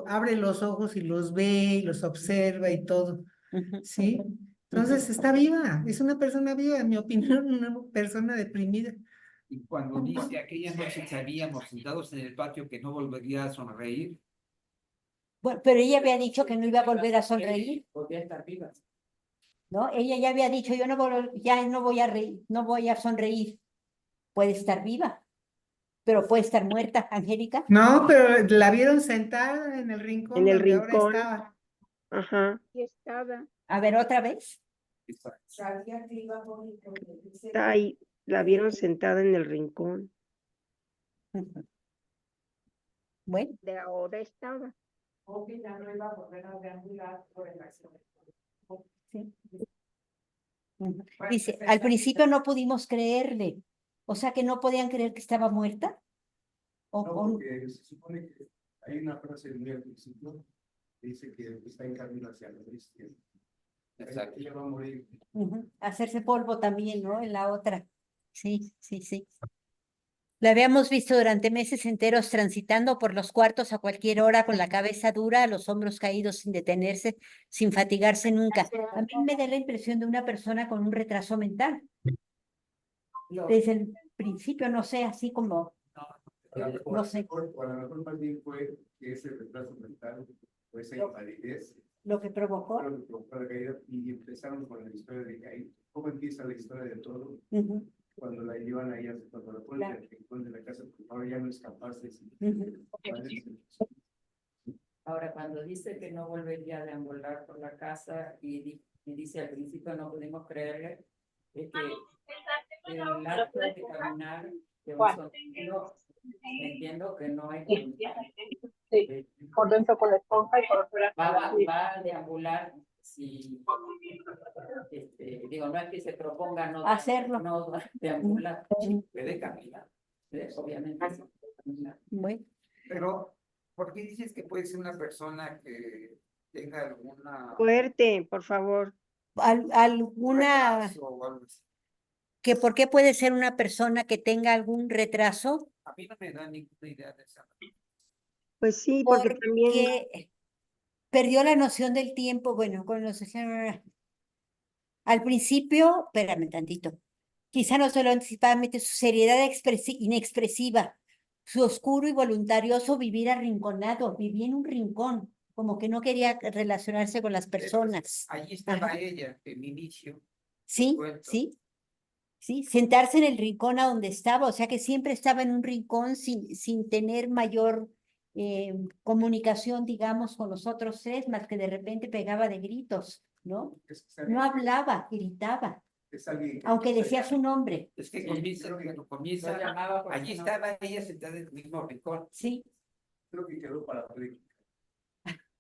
abre los ojos y los ve y los observa y todo, Ujú, ¿sí? Entonces está viva, es una persona viva, en mi opinión, una persona deprimida. Y cuando dice aquella noche que habíamos sentados en el patio que no volvería a sonreír, Bueno, pero ella había dicho que no iba a volver a sonreír, Podría estar viva. ¿no? Ella ya había dicho, yo no ya no voy a reír, no voy a sonreír. Puede estar viva, pero puede estar muerta, Angélica. No, pero la vieron sentada en el rincón En el donde ahora rincón. estaba. Ajá. Y estaba. A ver, otra vez. Sabía que iba a morir porque dice Está ahí, la vieron sentada en el rincón. Ujú. Bueno, De ahora estaba. que ya no iba a volver a deambular por el accidente. sí. Ujú. Dice, al principio no pudimos creerle, o sea que no podían creer que estaba muerta. No, porque se supone que hay una frase muy al principio que dice que está en camino hacia la muerte. exacto. Ella va a morir. Ujú. Hacerse polvo también, ¿no? En la otra. Sí, sí, sí. La habíamos visto durante meses enteros transitando por los cuartos a cualquier hora con la cabeza dura, los hombros caídos sin detenerse, sin fatigarse nunca. A mí me da la impresión de una persona con un retraso mental. Desde el principio, no sé, así como, no sé, O a lo mejor más bien fue que ese retraso mental o esa invalidez lo que provocó. fue lo que provocó la caída y empezaron con la historia de Caín. ¿Cómo empieza la historia de todo? Ujú, Cuando la llevan ahí, cuando la ponen claro. en el rincón de la casa, porque ahora ya no es capaz de Ujú. Ahora, cuando dice que no volvería a deambular por la casa y dice al principio no pudimos creerle, es que el acto de caminar de un sonido, entiendo que no hay Por dentro con la esponja y por fuera. va a deambular si digo, no es que se proponga no Hacerlo. no deambular, Ujú. Puede caminar. obviamente sí puede caminar. Bueno, Pero, ¿por qué dices que puede ser una persona que tenga alguna Fuerte, por favor. alguna, retraso o algo así? que por qué puede ser una persona que tenga algún retraso, A mí no me da ninguna idea de esa. Pues sí, porque también porque perdió la noción del tiempo, bueno, con los al principio, espérame tantito, quizá no solo anticipadamente su seriedad inexpresiva, su oscuro y voluntarioso vivir arrinconado, vivía en un rincón, como que no quería relacionarse con las personas. Allí estaba Ajá. ella, en mi inicio. Sí, cuento. sí, sí, sentarse en el rincón a donde estaba, o sea que siempre estaba en un rincón sin tener mayor comunicación, digamos, con los otros tres, más que de repente pegaba de gritos, ¿no? No hablaba, gritaba, Es alguien que aunque decía su nombre. Es que Sí, comienza, lo llamaba por allí su nombre. estaba ella sentada en el mismo rincón. Sí, creo que quedó para película.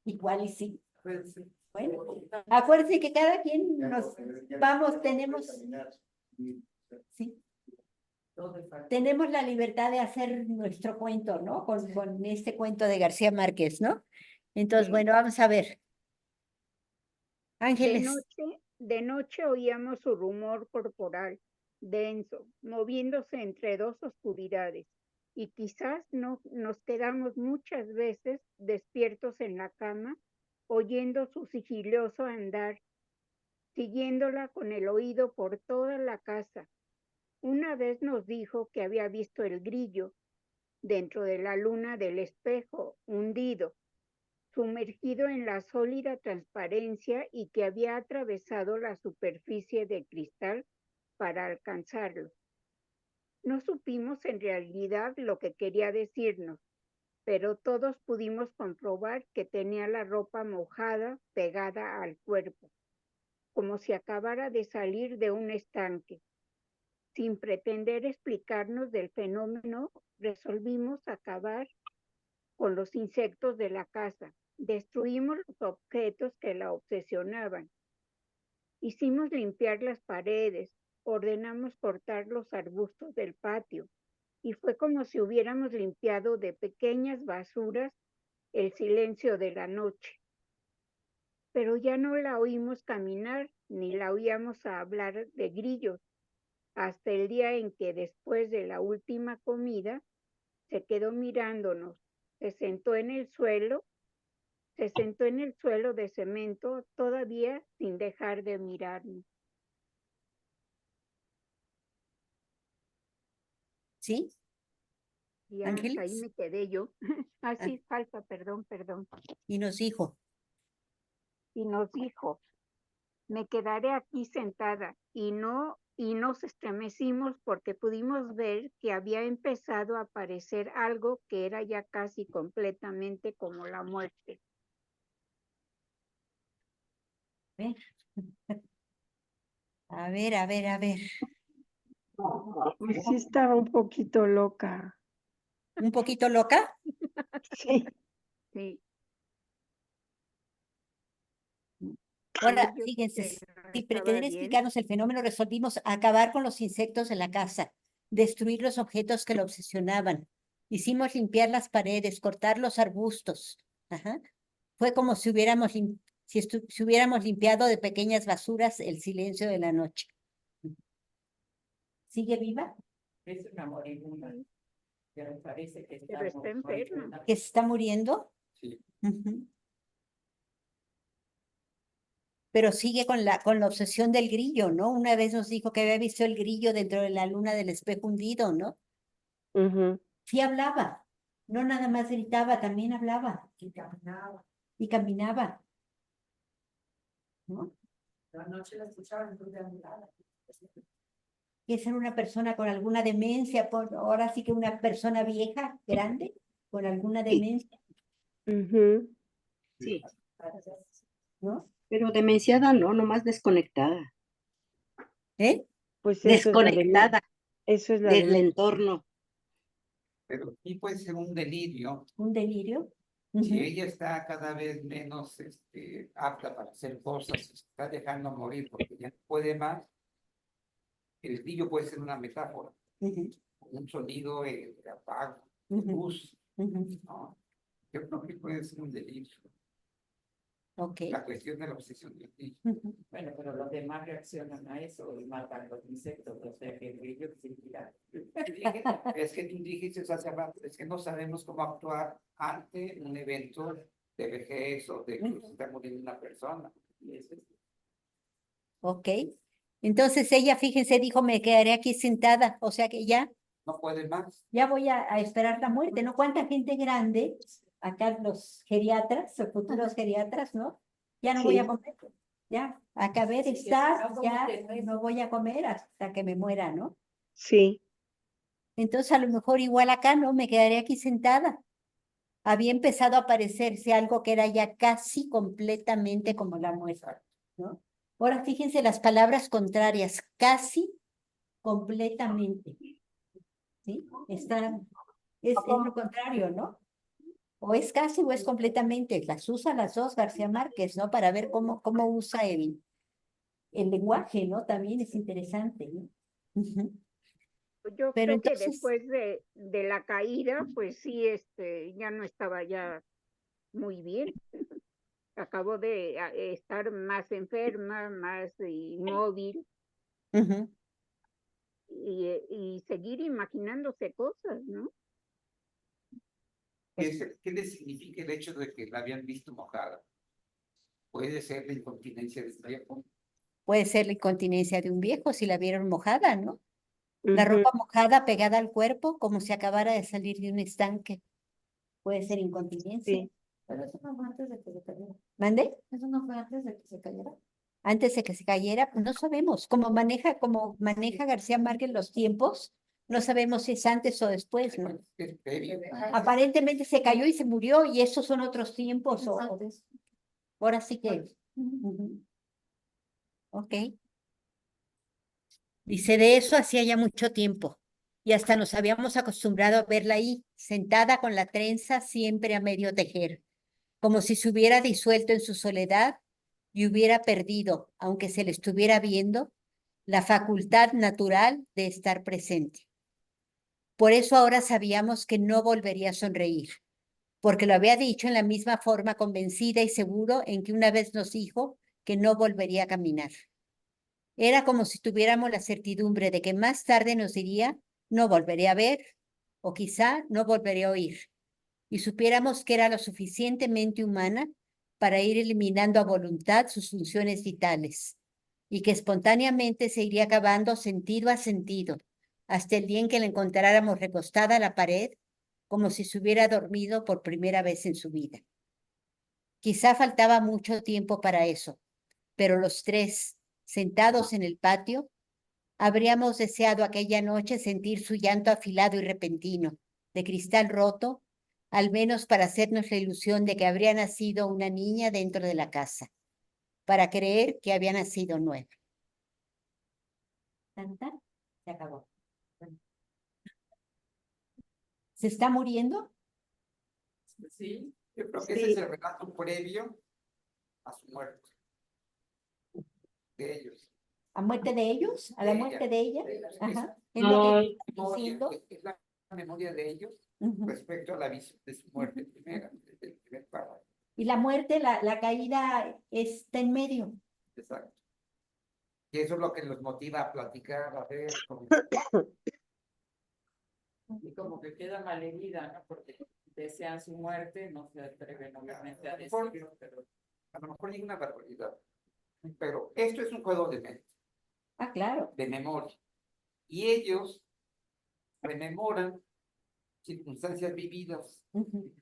igual y sí. Puede ser. Bueno, acuérdense que cada quien Ya nos no, ya vamos, no tenemos, puede caminar. Y, sí, Todo es fácil. tenemos la libertad de hacer nuestro cuento, ¿no? Con este cuento de García Márquez, ¿no? Entonces, Sí. bueno, vamos a ver. De Ángeles, de noche oíamos su rumor corporal, denso, moviéndose entre dos oscuridades, y quizás no nos quedamos muchas veces despiertos en la cama, oyendo su sigiloso andar, siguiéndola con el oído por toda la casa. Una vez nos dijo que había visto el grillo dentro de la luna del espejo, hundido, sumergido en la sólida transparencia y que había atravesado la superficie de cristal para alcanzarlo. No supimos en realidad lo que quería decirnos, pero todos pudimos comprobar que tenía la ropa mojada pegada al cuerpo, como si acabara de salir de un estanque. Sin pretender explicarnos del fenómeno, resolvimos acabar con los insectos de la casa. Destruimos los objetos que la obsesionaban. Hicimos limpiar las paredes, ordenamos cortar los arbustos del patio, y fue como si hubiéramos limpiado de pequeñas basuras el silencio de la noche. Pero ya no la oímos caminar, ni la oíamos hablar de grillos, hasta el día en que después de la última comida se quedó mirándonos, se sentó en el suelo de cemento, todavía sin dejar de mirarnos. ¿Sí? Y hasta ahí Ángeles. me quedé yo. Así falta, perdón. Y nos dijo, Y nos dijo, me quedaré aquí sentada, y nos estremecimos porque pudimos ver que había empezado a aparecer algo que era ya casi completamente como la muerte. a ver. Pues sí estaba un poquito loca. ¿Un poquito loca? Sí. Sí. Ahora, Yo fíjense, que no sin estaba pretender bien. explicarnos el fenómeno, resolvimos acabar con los insectos de la casa, destruir los objetos que lo obsesionaban. Hicimos limpiar las paredes, cortar los arbustos. Ajá. Fue como si hubiéramos, si hubiéramos limpiado de pequeñas basuras el silencio de la noche. ¿Sigue viva? Es una moribunda, pero parece que Pero está enferma. ¿Que se está muriendo? Sí. Ujú. Pero sigue con la obsesión del grillo, ¿no? Una vez nos dijo que había visto el grillo dentro de la luna del espejo hundido, ¿no? Ujú. Sí hablaba, no nada más gritaba, también hablaba Y caminaba. y caminaba, ¿no? La noche la escuchaba, entonces a mi lado. Que ser una persona con alguna demencia, ahora sí que una persona vieja, grande, con alguna demencia, Ujú. Sí, ¿no? pero demenciada no, nomás desconectada. Pues eso es la Desconectada eso es la del demencia. entorno. Pero sí puede ser un delirio. Un delirio. Si Ujú. ella está cada vez menos apta para hacer cosas, se está dejando morir porque ya no puede más, el grillo puede ser una metáfora, Ujú, un sonido de apago, de ujú, luz, ujú. ¿no? Yo creo que puede ser un delirio. Ok. La cuestión de la obsesión del grillo. Ujú. Bueno, pero los demás reaccionan a eso y matan los insectos, o sea que el grillo se tira. Es que tú dijiste hace rato, es que no sabemos cómo actuar ante un evento de vejez o de que se está muriendo una persona. Y eso es Ok. Entonces ella, fíjense, dijo, me quedaré aquí sentada, o sea que ya no puede más. voy a esperar la muerte, ¿no? ¿Cuánta gente grande, acá los geriatras, los futuros geriatras, ¿no? Ya no voy a Sí. comer, ya acabé de estar, ya no voy a comer hasta que me muera, ¿no? Sí. Entonces a lo mejor igual acá, ¿no? Me quedaré aquí sentada. Había empezado a aparecerse algo que era ya casi completamente como la muerte, ¿no? Ahora fíjense las palabras contrarias, casi completamente, ¿sí? Es lo contrario, ¿no? O es casi o es completamente. Las usa las dos García Márquez, ¿no? Para ver cómo usa el lenguaje, ¿no? También es interesante, ¿no? Ujú. Yo Pero creo que entonces, después de la caída, pues sí, ya no estaba ya muy bien. Acabó de estar más enferma, más inmóvil ujú, y seguir imaginándose cosas, ¿no? ¿Qué le significa el hecho de que la habían visto mojada? Puede ser la incontinencia del viejo. puede ser la incontinencia de un viejo si la vieron mojada, ¿no? La Ujú. ropa mojada pegada al cuerpo como si acabara de salir de un estanque. Puede ser incontinencia. Sí. Pero eso no fue antes de que se cayera. ¿Mande? Eso no fue antes de que se cayera. Antes de que se cayera, pues no sabemos. Como maneja García Márquez los tiempos, No sabemos si es antes o después, ¿no? Es previo. Aparentemente se cayó y se murió y esos son otros tiempos. Ahora sí que. Ujú. Ok. Dice, de eso hacía ya mucho tiempo y hasta nos habíamos acostumbrado a verla ahí, sentada con la trenza siempre a medio tejer, como si se hubiera disuelto en su soledad y hubiera perdido, aunque se le estuviera viendo, la facultad natural de estar presente. Por eso ahora sabíamos que no volvería a sonreír, porque lo había dicho en la misma forma convencida y seguro en que una vez nos dijo que no volvería a caminar. Era como si tuviéramos la certidumbre de que más tarde nos diría, no volveré a ver, o quizá no volveré a oír, y supiéramos que era lo suficientemente humana para ir eliminando a voluntad sus funciones vitales, y que espontáneamente se iría acabando sentido a sentido, hasta el día en que la encontráramos recostada a la pared, como si se hubiera dormido por primera vez en su vida. Quizá faltaba mucho tiempo para eso, pero los tres, sentados en el patio, habríamos deseado aquella noche sentir su llanto afilado y repentino, de cristal roto, al menos para hacernos la ilusión de que habría nacido una niña dentro de la casa, para creer que había nacido nueva. ¿Tan, tan? Se acabó. ¿Se está muriendo? Sí, Yo creo que ese es el relato previo a su muerte. De ellos. ¿A muerte de ellos? ¿A la De muerte ella. de ella? De ella. Ajá. Es lo que Es está diciendo. es la memoria de ellos Ujú. respecto a la visión de su muerte primera, desde el primer párrafo. Y la muerte, la caída está en medio. Exacto. Y eso es lo que los motiva a platicar, a ver cómo. y como que queda malherida, ¿no? Porque desean su muerte, no se atreven obviamente a A lo mejor- decirlo, pero A lo mejor digo una barbaridad, pero esto es un juego de mente, Ah, claro. de memoria. Y ellos rememoran circunstancias vividas Ujú.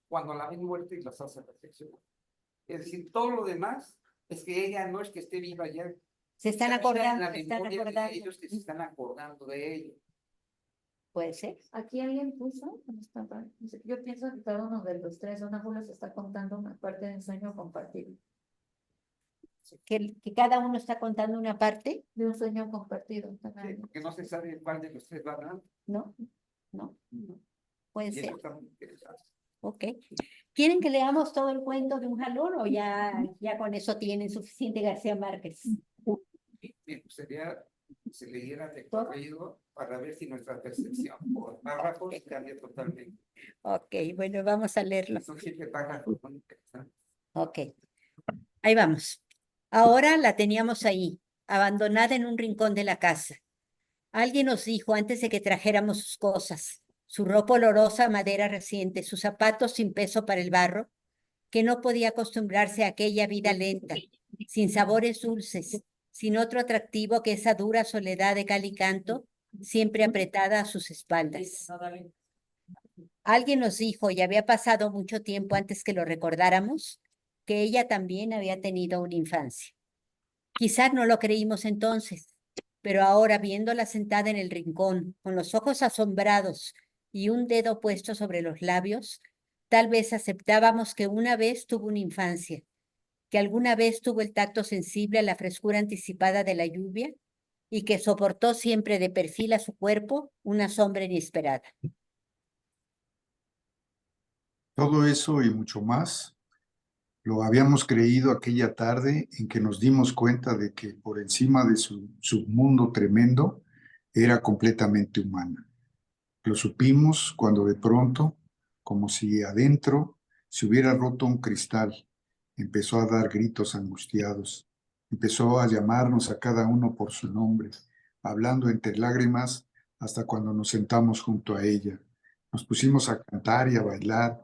cuando la ven muerta y las hacen reflexionar. Es decir, todo lo demás es que ella no es que esté viva ya. Se están Está viva en acordando, la se están memoria de acordando. ellos que se están acordando de ello. Puede ser. Aquí alguien puso, yo pienso que cada uno de los tres oráculos está contando una parte de un sueño compartido. Que cada uno está contando una parte, De un sueño compartido. Sí, porque no se sabe cuál de los tres va a dar. ¿no? No, puede Y eso ser. está muy interesante. Ok. ¿Quieren que leamos todo el cuento de un jalón o ya con eso tienen suficiente García Márquez? Me gustaría que se leyera de corrido para ver si nuestra percepción por párrafos cambia totalmente. Ok, bueno, vamos a leerlo. Son siempre párrafos muy interesantes. Ok, ahí vamos. Ahora la teníamos ahí, abandonada en un rincón de la casa. Alguien nos dijo antes de que trajéramos sus cosas, su ropa olorosa a madera reciente, sus zapatos sin peso para el barro, que no podía acostumbrarse a aquella vida lenta, sin sabores dulces, sin otro atractivo que esa dura soledad de cal y canto, siempre apretada a sus espaldas. Alguien nos dijo, y había pasado mucho tiempo antes que lo recordáramos, que ella también había tenido una infancia. Quizás no lo creímos entonces, pero ahora viéndola sentada en el rincón, con los ojos asombrados y un dedo puesto sobre los labios, tal vez aceptábamos que una vez tuvo una infancia, que alguna vez tuvo el tacto sensible a la frescura anticipada de la lluvia y que soportó siempre de perfil a su cuerpo una sombra inesperada. Todo eso y mucho más lo habíamos creído aquella tarde en que nos dimos cuenta de que por encima de su submundo tremendo era completamente humana. Lo supimos cuando de pronto, como si adentro se hubiera roto un cristal, empezó a dar gritos angustiados, empezó a llamarnos a cada uno por su nombre, hablando entre lágrimas hasta cuando nos sentamos junto a ella. Nos pusimos a cantar y a bailar,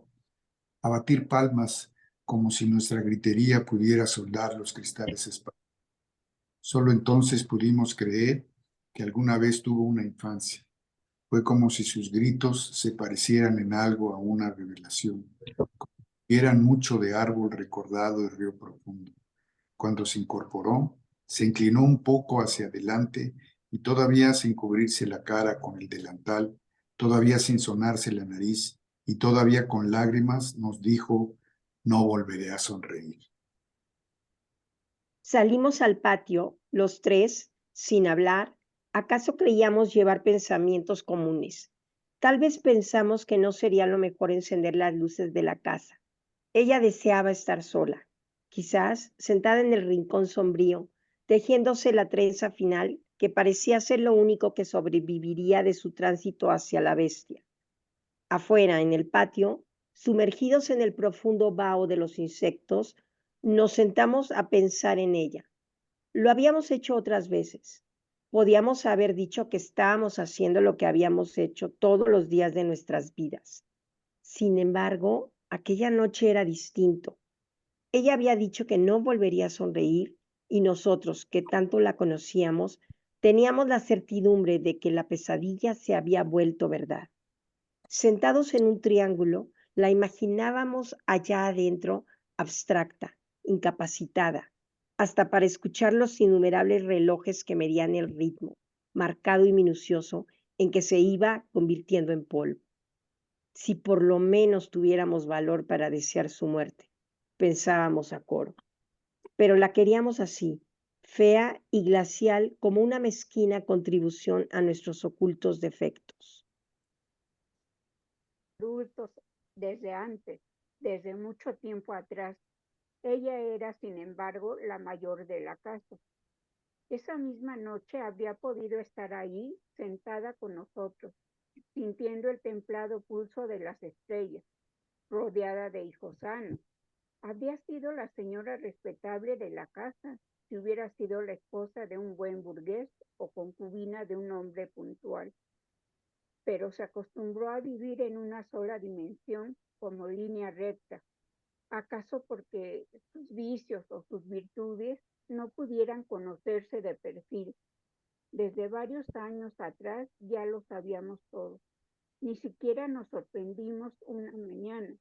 a batir palmas, como si nuestra gritería pudiera soldar los cristales espaciales. Solo entonces pudimos creer que alguna vez tuvo una infancia. Fue como si sus gritos se parecieran en algo a una revelación. Eran mucho de árbol recordado y río profundo. Cuando se incorporó, se inclinó un poco hacia adelante y todavía sin cubrirse la cara con el delantal, todavía sin sonarse la nariz y todavía con lágrimas, nos dijo, no volveré a sonreír. Salimos al patio, los tres, sin hablar. ¿Acaso creíamos llevar pensamientos comunes? Tal vez pensamos que no sería lo mejor encender las luces de la casa. Ella deseaba estar sola, quizás sentada en el rincón sombrío, tejiéndose la trenza final que parecía ser lo único que sobreviviría de su tránsito hacia la bestia. Afuera, en el patio, sumergidos en el profundo vaho de los insectos, nos sentamos a pensar en ella. Lo habíamos hecho otras veces. Podíamos haber dicho que estábamos haciendo lo que habíamos hecho todos los días de nuestras vidas. Sin embargo, aquella noche era distinto. Ella había dicho que no volvería a sonreír y nosotros, que tanto la conocíamos, teníamos la certidumbre de que la pesadilla se había vuelto verdad. Sentados en un triángulo, la imaginábamos allá adentro, abstracta, incapacitada, hasta para escuchar los innumerables relojes que medían el ritmo, marcado y minucioso, en que se iba convirtiendo en polvo. Si por lo menos tuviéramos valor para desear su muerte, pensábamos a coro. Pero la queríamos así, fea y glacial como una mezquina contribución a nuestros ocultos defectos. Adultos desde antes, desde mucho tiempo atrás. Ella era, sin embargo, la mayor de la casa. Esa misma noche había podido estar ahí, sentada con nosotros, sintiendo el templado pulso de las estrellas, rodeada de hijos sanos. Había sido la señora respetable de la casa, si hubiera sido la esposa de un buen burgués o concubina de un hombre puntual. Pero se acostumbró a vivir en una sola dimensión, como línea recta, acaso porque sus vicios o sus virtudes no pudieran conocerse de perfil. Desde varios años atrás ya lo sabíamos todos. Ni siquiera nos sorprendimos una mañana,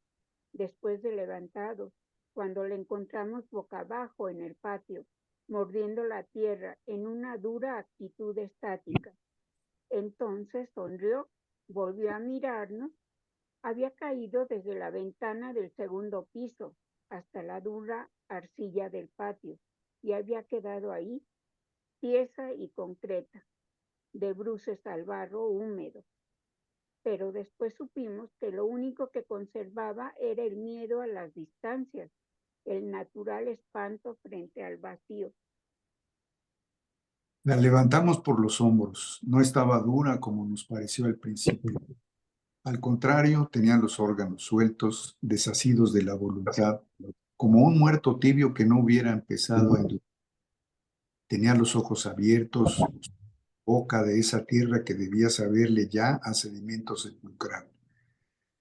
después de levantados, cuando le encontramos boca abajo en el patio, mordiendo la tierra en una dura actitud estática. Entonces sonrió, volvió a mirarnos. Había caído desde la ventana del segundo piso hasta la dura arcilla del patio y había quedado ahí, tiesa y concreta, de bruces al barro húmedo. Pero después supimos que lo único que conservaba era el miedo a las distancias, el natural espanto frente al vacío. La levantamos por los hombros. No estaba dura como nos pareció al principio. Al contrario, tenía los órganos sueltos, desasidos de la voluntad, como un muerto tibio que no hubiera empezado a endurecer. Tenía los ojos abiertos, boca de esa tierra que debía saberle ya a sedimento sepulcral.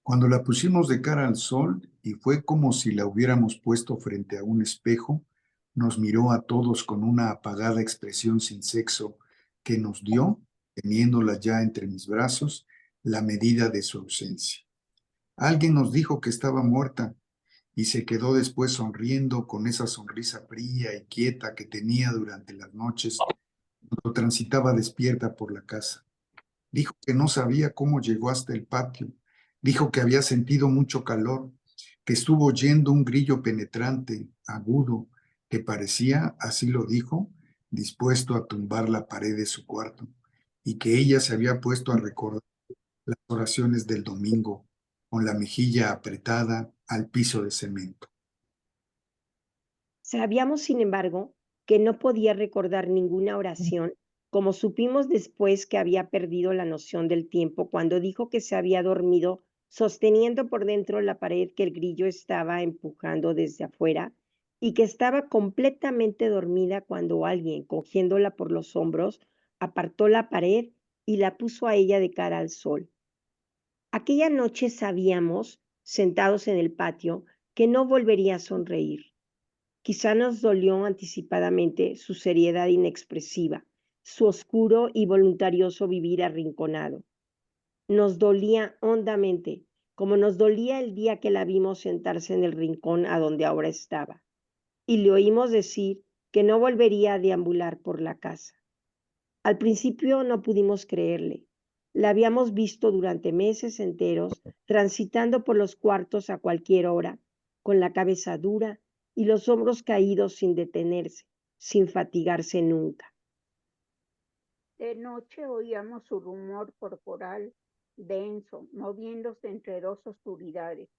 Cuando la pusimos de cara al sol, y fue como si la hubiéramos puesto frente a un espejo, nos miró a todos con una apagada expresión sin sexo que nos dio, teniéndola ya entre mis brazos, la medida de su ausencia. Alguien nos dijo que estaba muerta y se quedó después sonriendo con esa sonrisa fría y quieta que tenía durante las noches cuando transitaba despierta por la casa. Dijo que no sabía cómo llegó hasta el patio. Dijo que había sentido mucho calor, que estuvo oyendo un grillo penetrante, agudo, que parecía, así lo dijo, dispuesto a tumbar la pared de su cuarto, y que ella se había puesto a recordar las oraciones del domingo, con la mejilla apretada al piso de cemento. Sabíamos, sin embargo, que no podía recordar ninguna oración, como supimos después que había perdido la noción del tiempo cuando dijo que se había dormido sosteniendo por dentro la pared que el grillo estaba empujando desde afuera y que estaba completamente dormida cuando alguien, cogiéndola por los hombros, apartó la pared y la puso a ella de cara al sol. Aquella noche sabíamos, sentados en el patio, que no volvería a sonreír. Quizá nos dolió anticipadamente su seriedad inexpresiva, su oscuro y voluntarioso vivir arrinconado. Nos dolía hondamente, como nos dolía el día que la vimos sentarse en el rincón a donde ahora estaba, y le oímos decir que no volvería a deambular por la casa. Al principio no pudimos creerle. La habíamos visto durante meses enteros, transitando por los cuartos a cualquier hora, con la cabeza dura y los hombros caídos sin detenerse, sin fatigarse nunca. De noche oíamos su rumor corporal denso, moviéndose entre dos oscuridades,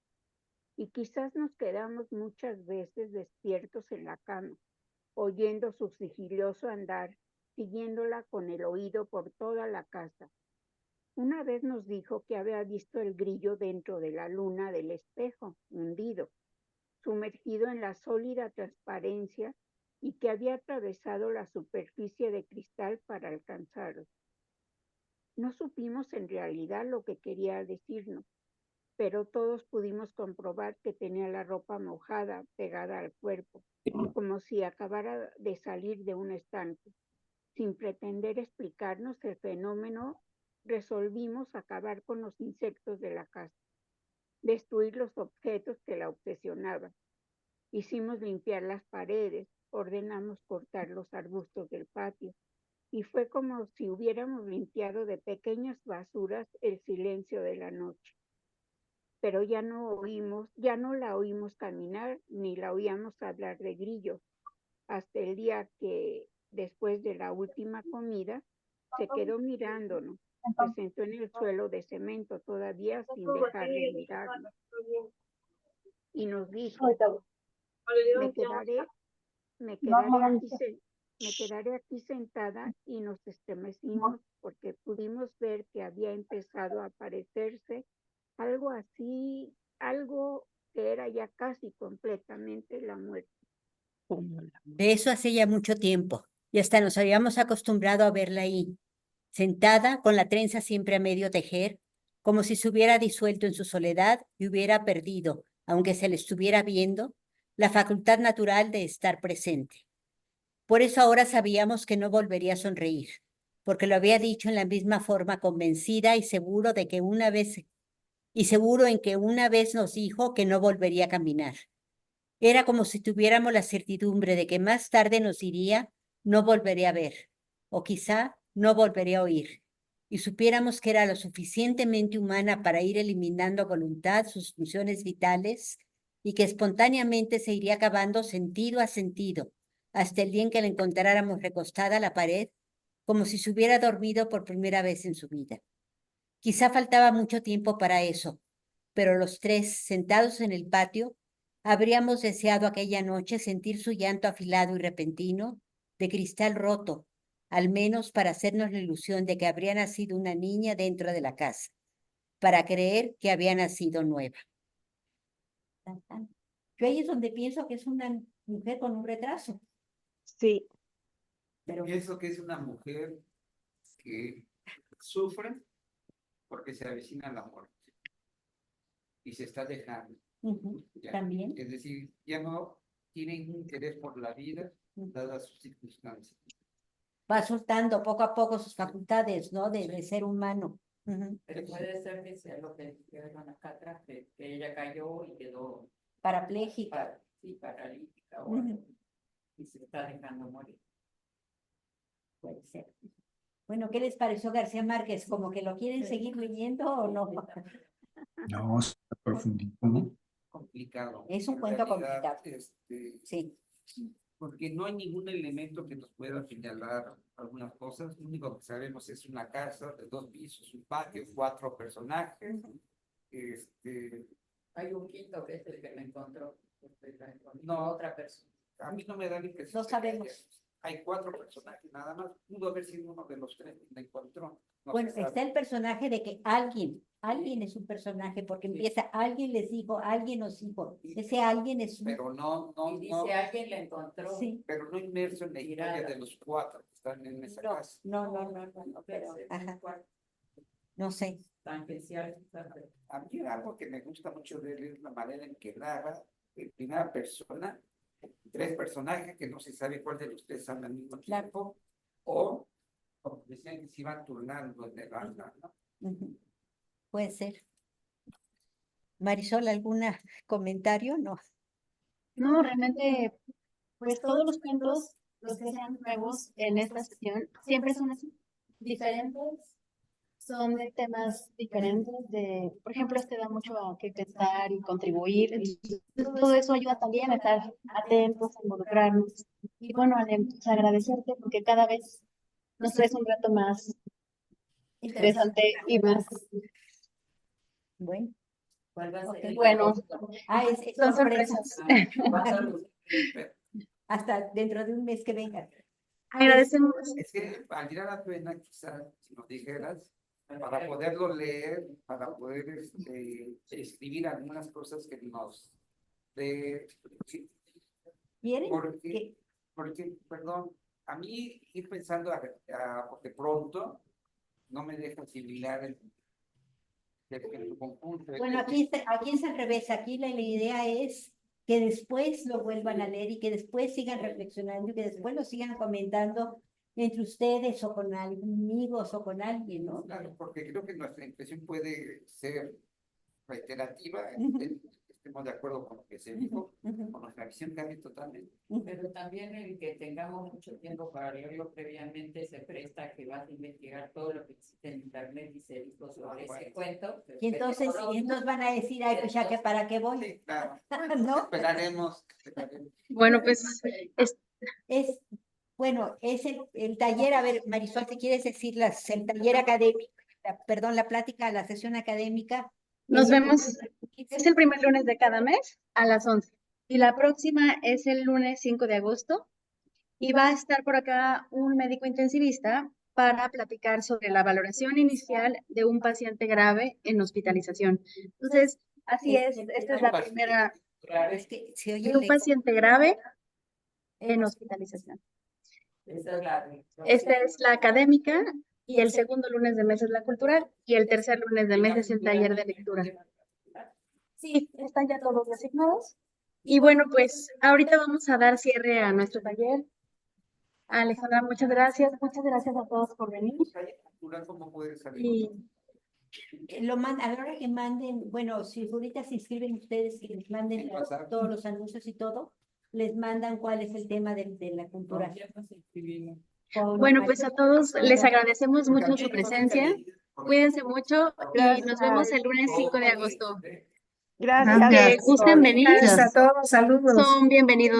y quizás nos quedamos muchas veces despiertos en la cama, oyendo su sigiloso andar, siguiéndola con el oído por toda la casa. Una vez nos dijo que había visto el grillo dentro de la luna del espejo, hundido, sumergido en la sólida transparencia, y que había atravesado la superficie de cristal para alcanzarlo. No supimos en realidad lo que quería decirnos, pero todos pudimos comprobar que tenía la ropa mojada pegada al cuerpo, como si acabara de salir de un estanque. Sin pretender explicarnos el fenómeno, resolvimos acabar con los insectos de la casa, destruir los objetos que la obsesionaban. Hicimos limpiar las paredes, ordenamos cortar los arbustos del patio, y fue como si hubiéramos limpiado de pequeñas basuras el silencio de la noche. Pero ya no la oímos caminar, ni la oíamos hablar de grillos, hasta el día que, después de la última comida, se quedó mirándonos, se sentó en el suelo de cemento todavía sin dejar de mirarnos, y nos dijo: me quedaré aquí sentada, y nos estremecimos porque pudimos ver que había empezado a aparecerse algo así, algo que era ya casi completamente la muerte. De eso hace ya mucho tiempo, y hasta nos habíamos acostumbrado a verla ahí, sentada, con la trenza siempre a medio tejer, como si se hubiera disuelto en su soledad y hubiera perdido, aunque se le estuviera viendo, la facultad natural de estar presente. Por eso ahora sabíamos que no volvería a sonreír, porque lo había dicho en la misma forma, convencida y seguro en que una vez nos dijo que no volvería a caminar. Era como si tuviéramos la certidumbre de que más tarde nos diría: no volveré a ver, o quizá no volveré a oír, y supiéramos que era lo suficientemente humana para ir eliminando a voluntad sus funciones vitales, y que espontáneamente se iría acabando sentido a sentido, hasta el día en que la encontráramos recostada a la pared, como si se hubiera dormido por primera vez en su vida. Quizá faltaba mucho tiempo para eso, pero los tres, sentados en el patio, habríamos deseado aquella noche sentir su llanto afilado y repentino, de cristal roto, al menos para hacernos la ilusión de que habría nacido una niña dentro de la casa, para creer que había nacido nueva. Yo ahí es donde pienso que es una mujer con un retraso. Sí. Pero pienso que es una mujer que sufre porque se avecina la muerte y se está dejando. También. Es decir, ya no tiene interés por la vida, dadas sus circunstancias. Va soltando poco a poco sus facultades, ¿no? De ser humano. Pero puede ser que sea lo que dijeron acá atrás, que ella cayó y quedó parapléjica. Paralítica, y se está dejando morir. Puede ser. Bueno, ¿qué les pareció García Márquez? ¿Como que lo quieren seguir leyendo o no? No, es profundito, ¿no? Complicado. Es un En cuento realidad, complicado. Sí. Porque no hay ningún elemento que nos pueda señalar algunas cosas. Lo único que sabemos es una casa de 2 pisos, un patio, 4 personajes. Hay un quinto que es el que me encontró. No, otra persona. A mí no me da la impresión. No sabemos. Hay 4 personajes, nada más. Pudo haber sido uno de los 3 que la encontró. No Bueno, se sabe. está el personaje de que alguien es un personaje, porque empieza: alguien les dijo, alguien nos dijo. Ese alguien es un... Pero no, Y dice, alguien la encontró. Sí. pero no inmerso en la historia de los 4 que están en esa casa. No, pero... Ajá. No sé. Tangencial. A mí algo que me gusta mucho de él es la manera en que narra en primera persona 3 personajes que no se sabe cuál de los 3 habla al mismo tiempo, o como decían que se iban turnando en el habla, ¿no? Puede ser. Marisol, ¿algún comentario? No. No, realmente, pues todos los cuentos los que sean nuevos en esta sesión siempre son así, diferentes, son de temas diferentes, por ejemplo, este da mucho a qué pensar y contribuir, entonces, todo eso ayuda también a estar atentos, a involucrarnos, y bueno, Ale, pues, agradecerte porque cada vez nos traes un reto más interesante y más, Bueno, ¿Cuál va a ser el bueno, son son sorpresas. Va a ser Hasta dentro de un mes que vengan. Agradecemos. Es que valdría la pena quizás si nos dijeras para poderlo leer, para poder escribir algunas cosas que nos ¿Quieren? porque, perdón, a mí ir pensando de pronto no me deja asimilar el conjunto. Bueno, aquí es al revés. Aquí la idea es que después lo vuelvan a leer y que después sigan reflexionando y que después lo sigan comentando entre ustedes o con amigos o con alguien, ¿no? Claro, porque creo que nuestra impresión puede ser reiterativa, estemos de acuerdo con lo que se dijo, con nuestra visión cambia totalmente. Pero también el que tengamos mucho tiempo para leerlo previamente se presta a que vas a investigar todo lo que existe en internet y se dijo sobre ese cuento. Y entonces van a decir, ay, pues ya que para qué voy. Sí, claro. ¿No? Esperaremos. Bueno, pues Bueno, es el taller, a ver, Marisol, ¿te quieres decir el taller académico, la plática, la sesión académica? nos vemos, es el primer lunes de cada mes a las 11 y la próxima es el lunes 5 de agosto y va a estar por acá un médico intensivista para platicar sobre la valoración inicial de un paciente grave en hospitalización. Entonces, así es, esta es la primera, Es que se oye de un lejos. paciente grave en hospitalización. Esta es la académica y el segundo lunes de mes es la cultural y el tercer lunes de mes es el taller de lectura. Sí, están ya todos designados. Y bueno, pues ahorita vamos a dar cierre a nuestro taller. Alejandra, muchas gracias a todos por venir. ¿Cómo puede salir? Y A la hora que manden, bueno, si ahorita se inscriben ustedes y les manden todos los anuncios y todo, les mandan cuál es el tema de la cultura. bueno, pues a todos les agradecemos mucho su presencia. Cuídense mucho y nos vemos el lunes 5 de agosto. Gracias. Que gusten venir. Gracias a todos, saludos. Son bienvenidos.